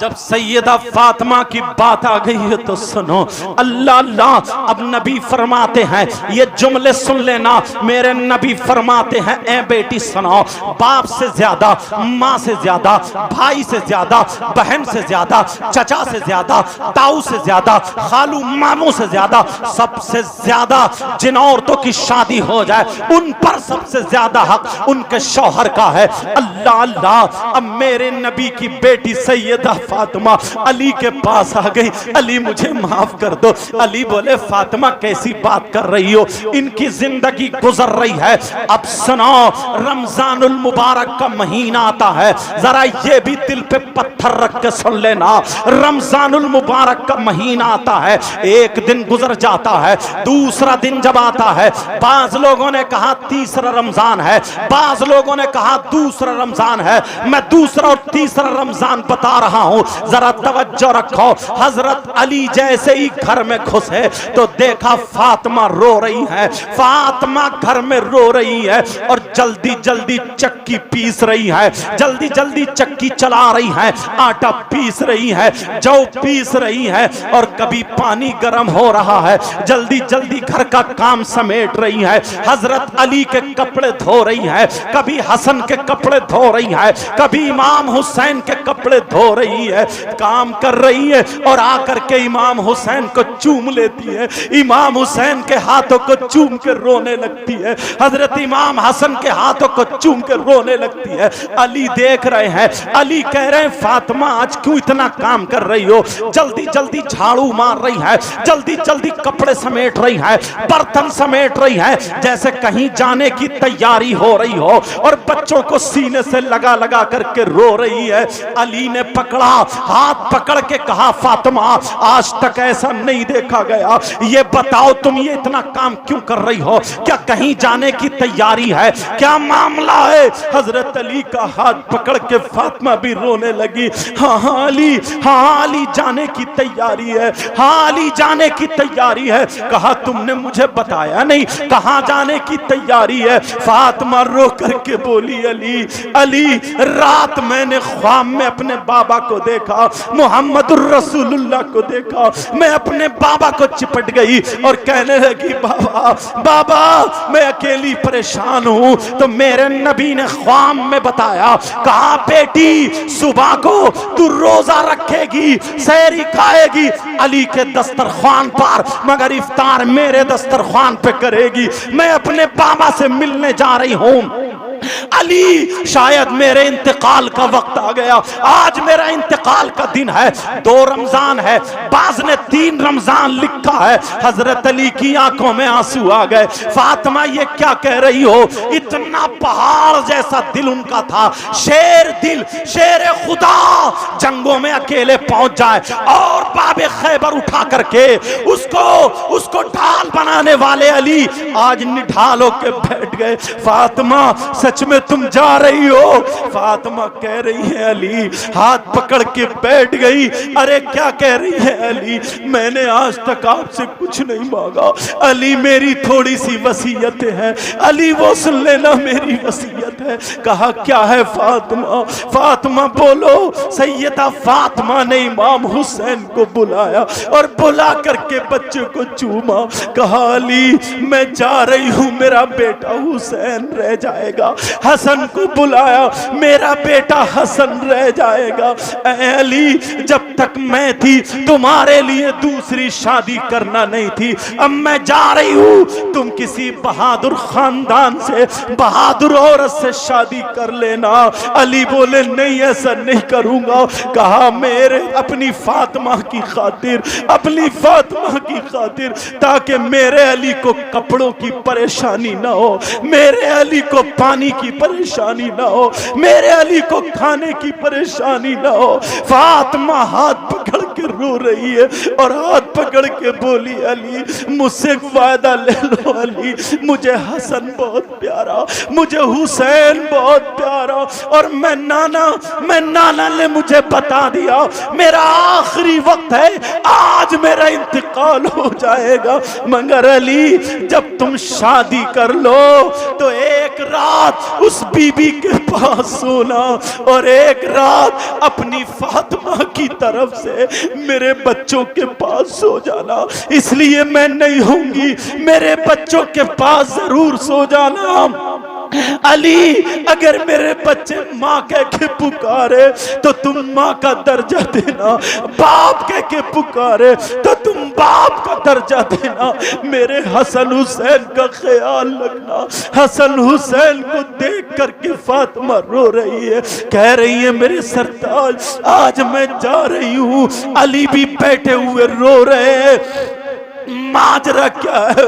जब सैयदा फातिमा की बात आ गई है तो सुनो, अल्लाह अल्लाह। अब नबी फरमाते हैं, ये जुमले सुन लेना, मेरे नबी फरमाते हैं, ए बेटी सुनो, बाप से ज्यादा, माँ से ज्यादा, भाई से ज्यादा, बहन से ज्यादा, चचा से ज्यादा, ताऊ से ज्यादा, खालू मामू से ज्यादा, सबसे ज्यादा जिन औरतों की शादी हो जाए उन पर सबसे ज्यादा हक उनके शौहर का है। अल्लाह अल्लाह। अब मेरे नबी की बेटी सैयदा फातिमा अली के पास आ गई, अली मुझे माफ कर दो। अली बोले, फातिमा कैसी बात कर रही हो, इनकी जिंदगी गुजर रही है। अब सुनो, रमजानुल मुबारक का महीना आता है, जरा ये भी दिल पे पत्थर रख के सुन लेना। रमजानुल मुबारक का महीना आता है, एक दिन गुजर जाता है, दूसरा दिन जब आता है, बाज लोगों ने कहा तीसरा रमजान है, बाज लोगों ने कहा दूसरा रमजान है। मैं दूसरा और तीसरा रमजान बता रहा हूं, जरा तवज्जो रखो। हजरत अली जैसे ही घर में घुसे तो देखा फातिमा रो रही है, फातिमा घर में रो रही है और जल्दी जल्दी चक्की पीस रही है, जल्दी जल्दी चक्की चला रही है, आटा पीस रही है, जौ पीस रही है और कभी पानी गर्म हो रहा है, जल्दी जल्दी घर का काम समेट रही है। हजरत अली के कपड़े धो रही है, कभी हसन के कपड़े धो रही है, कभी इमाम हुसैन के कपड़े धो रही है, काम कर रही है और आकर के इमाम हुसैन को चूम लेती है, इमाम हुसैन के हाथों को चूम के रोने लगती है, हजरत इमाम हसन के हाथों को चूम के रोने लगती है। अली देख रहे हैं, अली कह रहे हैं, फातिमा आज क्यों इतना काम कर रही हो, जल्दी जल्दी झाड़ू मार रही है, जल्दी जल्दी कपड़े समेट रही है, बर्तन समेट रही है, जैसे कहीं जाने की तैयारी हो रही हो और बच्चों को सीने से लगा लगा करके रो रही है। अली ने पकड़ा, हाथ पकड़ के कहा, फातिमा आज तक ऐसा नहीं देखा गया, ये बताओ तुम ये इतना काम क्यों कर रही हो, क्या कहीं जाने की तैयारी है, क्या मामला है। हजरत अली का हाथ पकड़ के फातिमा भी रोने लगी। हाँ अली, हाँ अली जाने की तैयारी है, हाँ अली जाने की तैयारी है। कहा तुमने मुझे बताया नहीं, कहाँ जाने की तैयारी है। फातिमा रो करके बोली, अली अली रात मैंने ख्वाब में अपने बाबा को देखा, मुहम्मदुर रसूलुल्लाह को देखा, मैं अपने बाबा को चिपट गई और कहने लगी, बाबा बाबा मैं अकेली परेशान हूं। तो मेरे नबी ने ख्वाब में बताया, कहा बेटी सुबह को तू रोजा रखेगी, सहरी खाएगी अली के दस्तरखान पर, मगर इफ्तार मेरे दस्तरखान पे करेगी। मैं अपने बाबा से मिलने जा रही हूं अली, शायद मेरे इंतकाल का वक्त आ गया, आज मेरा इंतकाल का दिन है। 2 रमजान है, बाज ने 3 रमजान लिखा है। हजरत अली की आंखों में आंसू आ गए। फातिमा ये क्या कह रही हो, इतना पहाड़ जैसा दिल उनका था, शेर दिल, शेर खुदा, जंगों में अकेले पहुंच जाए और बाबे खैबर उठा करके उसको ढाल बनाने वाले अली आज निढाल होके बैठ गए। फातिमा सच में तुम जा रही हो? फातिमा कह रही है, अली हाथ पकड़ के बैठ गई। अरे क्या कह रही है अली, मैंने आज तक आपसे कुछ नहीं मांगा अली, मेरी थोड़ी सी वसीयत है अली, वो सुन लेना मेरी वसीयत है। कहा क्या है फातिमा? फातिमा बोलो। सैयदा फातिमा ने इमाम हुसैन को बुलाया और बुला करके बच्चे को चूमा। कहा अली मैं जा रही हूं, मेरा बेटा हुसैन रह जाएगा। हसन को बुलाया, मेरा बेटा हसन रह जाएगा। ऐ अली जब तक मैं थी तुम्हारे लिए दूसरी शादी करना नहीं थी, अब मैं जा रही हूं, तुम किसी बहादुर खानदान से, बहादुर औरत से शादी कर लेना। अली बोले नहीं ऐसा नहीं करूंगा। कहा मेरे अपनी फातिमा की खातिर, अपनी फातिमा की खातिर, ताकि मेरे अली को कपड़ों की परेशानी ना हो, मेरे अली को पानी की परेशानी ना हो, मेरे अली को खाने की परेशानी ना हो। फातिमा हाथ पकड़ पकड़ के रो रही है और हाथ पकड़ के बोली, अली मुझसे वायदा ले लो अली, मुझे हसन बहुत प्यारा, मुझे हुसैन बहुत प्यारा, और मैं नाना ने मुझे बता दिया मेरा आखिरी वक्त है, आज मेरा इंतकाल हो जाएगा, मगर अली जब तुम शादी कर लो तो एक रात उस बीबी के पास सोना और एक रात अपनी फातिमा की तरफ से मेरे बच्चों के पास सो जाना, इसलिए मैं नहीं होंगी, मेरे बच्चों के पास जरूर सो जाना। अली अगर मेरे बच्चे माँ कह के पुकारे तो तुम माँ का दर्जा देना, बाप कह के पुकारे तो तुम बाप का दर्जा देना, मेरे हसन हुसैन का ख्याल रखना। हसन हुसैन को देख करके फातिमा रो रही है, कह रही है मेरे सरताज आज मैं जा रही हूँ। अली भी बैठे हुए रो रहे हैं, माजरा क्या है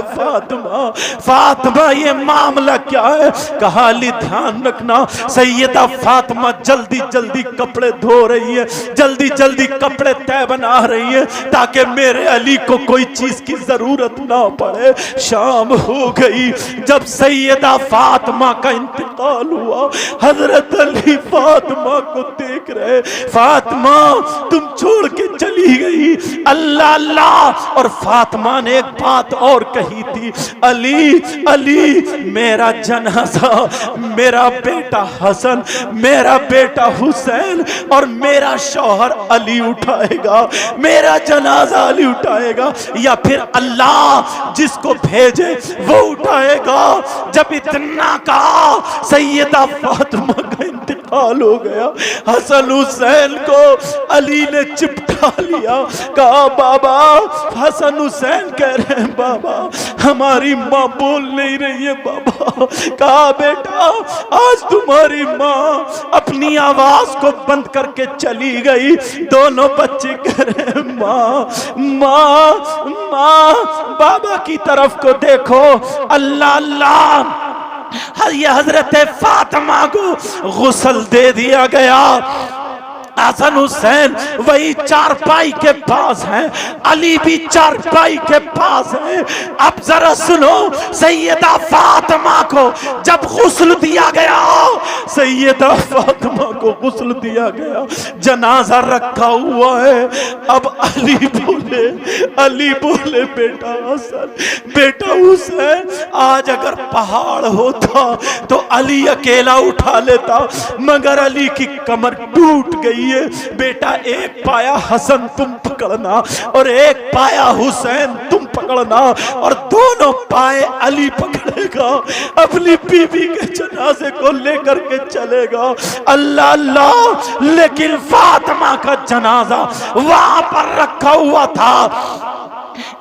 फातिमा ये मामला क्या है? कहा अली ध्यान रखना, सैयदा फातिमा जल्दी जल्दी कपड़े धो रही है, जल्दी जल्दी कपड़े तय बना रही है ताकि मेरे अली को कोई चीज की जरूरत ना पड़े। शाम हो गई, जब सैयदा फातिमा का इंतकाल हुआ, हजरत अली फातिमा को देख रहे, फातिमा तुम छोड़ के चली गई, अल्लाह अल्लाह। और फातिमा ने एक बात और कही थी, अली मेरा जनाजा मेरा बेटा हसन, मेरा बेटा हुसैन और मेरा शौहर अली उठाएगा, मेरा जनाजा अली उठाएगा, या फिर अल्लाह जिसको भेजे वो उठाएगा। जब इतना कहा, सैयदा फातिमा का इंतकाल हो गया, हसन हुसैन को अली ने चिपटा लिया, कहा बाबा, हसन हुसैन कह रहे हैं बाबा हमारी माँ बोल नहीं रही है बाबा। कहा बेटा आज तुम्हारी माँ अपनी आवाज को बंद करके चली गई। दोनों बच्चे कह रहे हैं माँ बाबा की तरफ को देखो, अल्लाह अल्लाह। ये हजरत फातिमा को गुस्ल दे दिया गया। हसन हुसैन वही चारपाई के पास हैं, अली भी चारपाई के पास हैं। अब जरा सुनो, सैयदा फातिमा को जब गुस्ल दिया गया, सैयदा फातिमा को गुस्ल दिया गया, जनाजा रखा हुआ है। अब अली बोले बेटा हसन, बेटा हुसैन, आज अगर पहाड़ होता तो अली अकेला उठा लेता, मगर अली की कमर टूट गई है। बेटा एक पाया हसन तुम पकड़ना और एक पाया हुसैन तुम पकड़ना, और दोनों पाए अली पकड़ेगा, अपनी बीबी के जनाजे को लेकर के चलेगा। अल्लाह अल्लाह। लेकिन फातिमा का जनाजा वहां पर रखा हुआ था।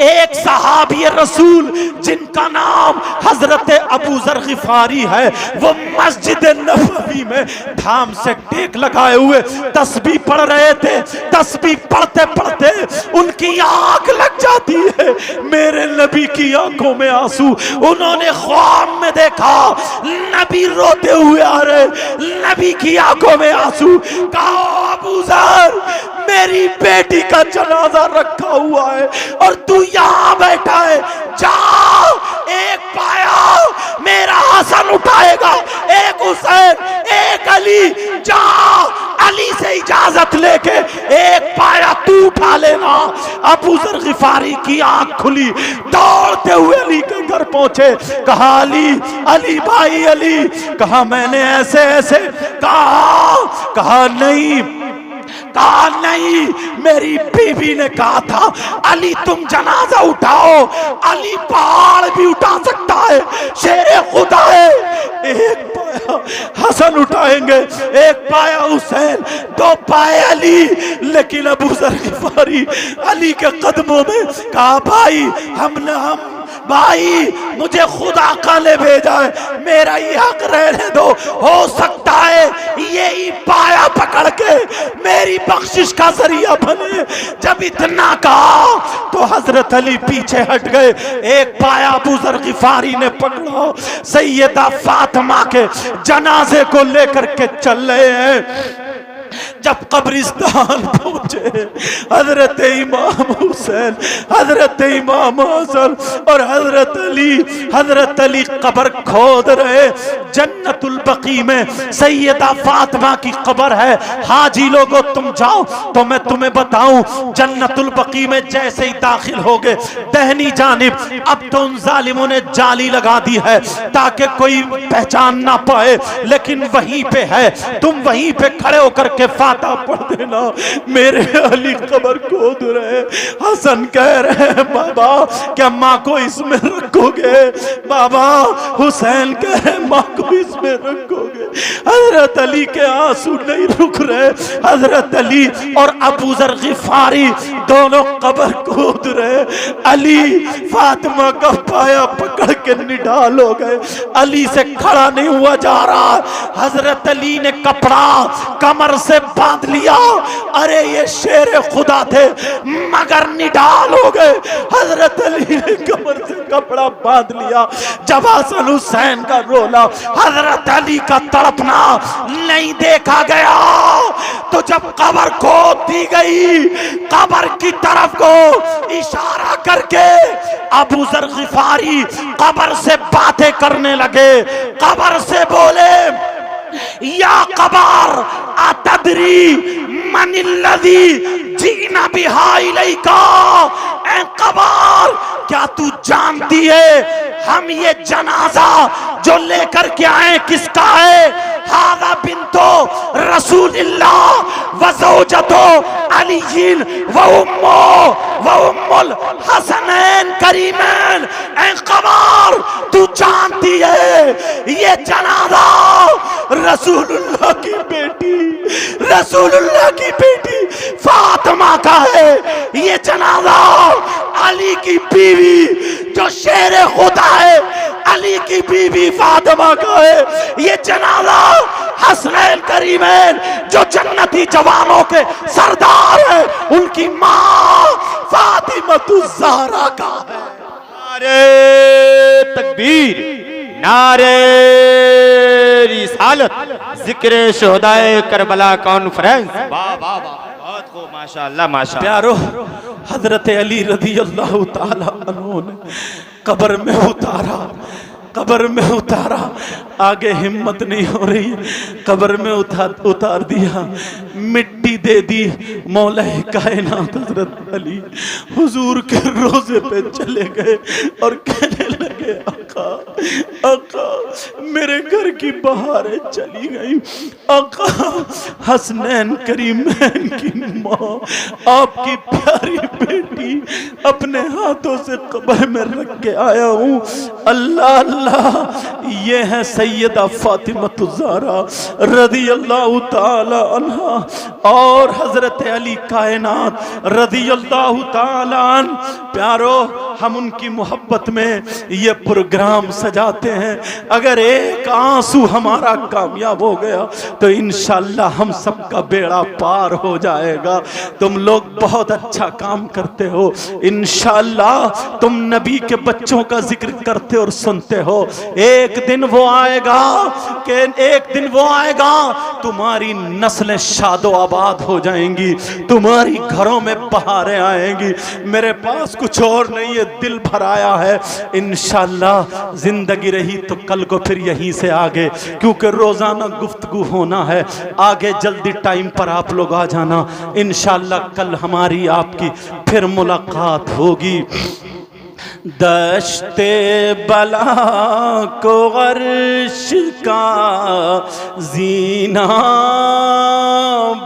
एक सहाबी रसूल जिनका नाम हजरत अबू जर गिफारी है, वो मस्जिद नबवी में धाम से टेक लगाए हुए तस्बीह पढ़ रहे थे। तस्बीह पढ़ते पढ़ते उनकी आंख लग जाती है। मेरे नबी की आंखों में आंसू, उन्होंने ख्वाब में देखा नबी रोते हुए आ रहे, नबी की आंखों में आंसू। कहा अबू जर, मेरी बेटी का जनाजा रखा हुआ है और तू यहाँ बैठा है, जाओ, एक पाया मेरा हसन उठाएगा, एक हुसैन, एक अली, जाओ अली से इजाजत लेके एक पाया तू उठा लेना। अबू जर गिफारी की आंख खुली, दौड़ते हुए अली के घर पहुंचे। कहा अली भाई अली, कहा मैंने ऐसे ऐसे कहा नहीं, मेरी बीबी ने कहा था अली तुम जनाजा उठाओ, अली पहाड़ भी उठा सकता है, शेरे खुदा है। एक पाया हसन उठाएंगे, एक पाया हुसैन, दो पाए अली। लेकिन अबू जर गिफारी अली के कदमों में कहा भाई मुझे खुदा का ले भेजा है, मेरा ये हक रहने दो, हो सकता है यही पाया पकड़ के मेरी बख्शिश का जरिया बने। जब इतना कहा तो हजरत अली पीछे हट गए। एक पाया अबू जर गिफारी ने पकड़ा, सैयदा फातिमा के जनाजे को लेकर के चल रहे हैं। जब कब्रिस्तान पहुंचे, हजरत इमाम हुसैन, हजरत इमाम हसन और हजरत अली कब्र खोद रहे। जन्नतुल बकी में सैयदा फातिमा की कब्र है। हाजी लोगों तुम जाओ तो मैं तुम्हें बताऊं, जन्नतुल बकी में जैसे ही दाखिल होगे दहनी जानिब, अब तो उन जालिमों ने जाली लगा दी है ताकि कोई पहचान ना पाए, लेकिन वहीं पे है, तुम वहीं पे खड़े होकर के फातिहा पढ़ देना। मेरे अली कब्र खोद रहे, हसन कह रहे हैं बाबा क्या माँ को इसमें रखोगे? बाबा हुसैन कह रहे माँ को इसमें रखोगे? हजरत अली के आंसू नहीं रुक रहे। हजरत अली और अबू जर गिफारी दोनों कब्र खोद रहे। अली फातिमा का पाया पकड़ के निडाल हो गए। अली से खड़ा नहीं हुआ जा रहा। हजरत अली ने कपड़ा कमर से बांध लिया। अरे ये शेर खुदा थे मगर निडाल हो गए। हजरत अली ने कमर से कपड़ा बांध लिया। जब हसन हुसैन का रोला, हजरत अली का तड़पना नहीं देखा गया, तो जब कब्र खोद दी गई, कब्र की तरफ को इशारा करके अबू जर गिफारी कब्र से बातें करने लगे। कब्र से बोले या कब्र अतदरी मनिल्लज़ी जीना बिहा इलैका, ऐ कब्र क्या तू जानती है हम ये जनाजा जो लेकर के आए किसका है? हादा बिन्तो रसूलिल्लाह व ज़ौजतो अलीयिन व उम्मुल हसनैन करीमैन। ऐ कब्र तू जानती है ये जनाजा रसूलुल्लाह की बेटी फातिमा का है। ये जनाजा अली की बीवी जो शेर खुदा है, अली की बीवी फातिमा का है। ये जनाजा हसनैन करीमैन जो जन्नती जवानों के सरदार है, उनकी माँ फातिमतुज़ ज़हरा का है। नारे तकबीर, नारे रिसालत, जिक्र शोहदाए करबला कॉन्फ्रेंस। वाह वाह वाह, बहुत खूब, माशाअल्लाह माशाअल्लाह। प्यारो, हजरत अली रज़ी अल्लाह ताला अन्हु ने कब्र में उतारा। आगे हिम्मत नहीं हो रही, कब्र में उतार दिया, मिट्टी दे दी। मौला कायनात हजरत अली हुजूर के रोजे पे चले गए और कहने लगे आका मेरे घर की बहारें चली गई। आका हसनैन करीमैन की माँ आपकी प्यारी बेटी अपने हाथों से कब्र में रख के आया हूँ। अल्लाह अल्लाह, ये है सैयदा फातिमतुज़ ज़हरा रज़ी अल्लाह ताला अन्हा और हजरत अली कायनात रज़ी अल्लाह ताला अन्हु। प्यारो, हम उनकी मोहब्बत में ये प्रोग्राम सजाते हैं। अगर एक आंसू हमारा कामयाब हो गया तो इंशाअल्लाह हम सबका बेड़ा पार हो जाएगा। तुम लोग बहुत अच्छा काम करते हो। इंशाअल्लाह तुम नबी के बच्चों का जिक्र करते और सुनते हो। एक दिन वो आएगा तुम्हारी नस्लें शादो आबाद हो जाएंगी, तुम्हारी घरों में बहारें आएंगी। मेरे पास कुछ और नहीं है, दिल भर आया है। इंशाअल्लाह जिंदगी रही तो कल को फिर यहीं से आगे, क्योंकि रोजाना गुफ्तगू होना है। आगे जल्दी टाइम पर आप लोग आ जाना। इंशाअल्लाह कल हमारी आपकी फिर मुलाकात होगी। दश्ते बला को अर्श का जीना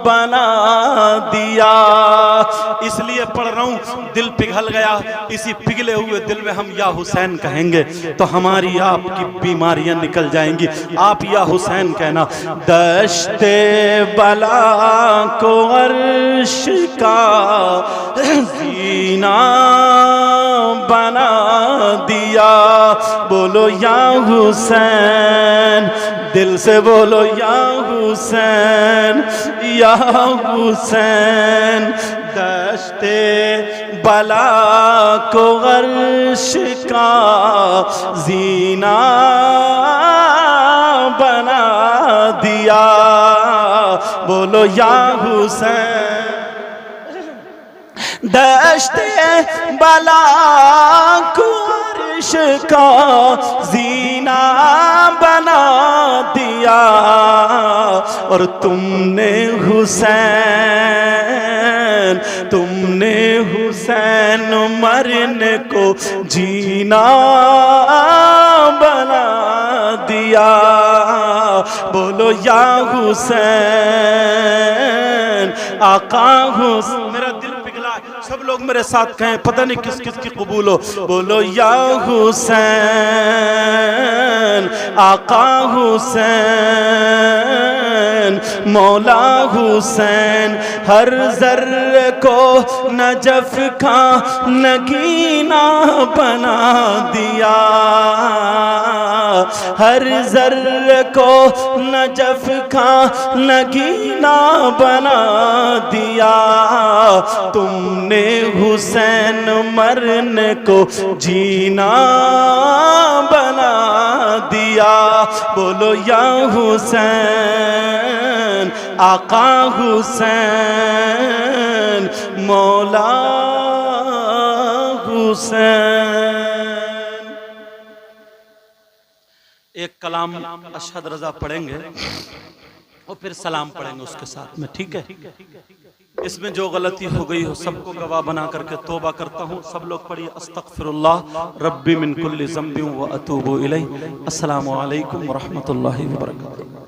बना दिया। इसलिए पढ़ रहा हूँ, दिल पिघल गया। इसी पिघले हुए दिल में हम या हुसैन कहेंगे तो हमारी आपकी बीमारियां निकल जाएंगी। आप या हुसैन कहना। दश्ते बला को अर्श का जीना बना दिया। बोलो या हुसैन, दिल से बोलो या हुसैन, या हुसैन। दश्ते बला को अर्श का जीना बना दिया। बोलो या हुसैन। दश्ते बला को अर्श का जीना बना दिया और तुमने हुसैन मरने को जीना बना दिया। बोलो या हुसैन आका हुसैन। मेरा दिल पिघला, सब लोग मेरे साथ कहें, पता नहीं किस किस की कबूल हो। बोलो या हुसैन आका हुसैन मौला हुसैन। हर ज़र्रे को नजफ का नगीना बना दिया, हर ज़र्रे को नजफ का नगीना बना दिया। तुमने हुसैन मरने को जीना बना दिया। बोलो या हुसैन आका हुसैन मौला हुसैन। एक कलाम अशहद रजा पढ़ेंगे और फिर सलाम पढ़ेंगे उसके साथ में, ठीक है? इसमें जो गलती हो गई हो सबको गवाह बना करके तौबा करता हूँ। सब लोग पढ़िए अस्तगफिरुल्लाह रब्बी मिन कुल्ली ज़ंबिन व अतूबु इलैह। अस्सलामु अलैकुम व रहमतुल्लाहि व बरकातुहू।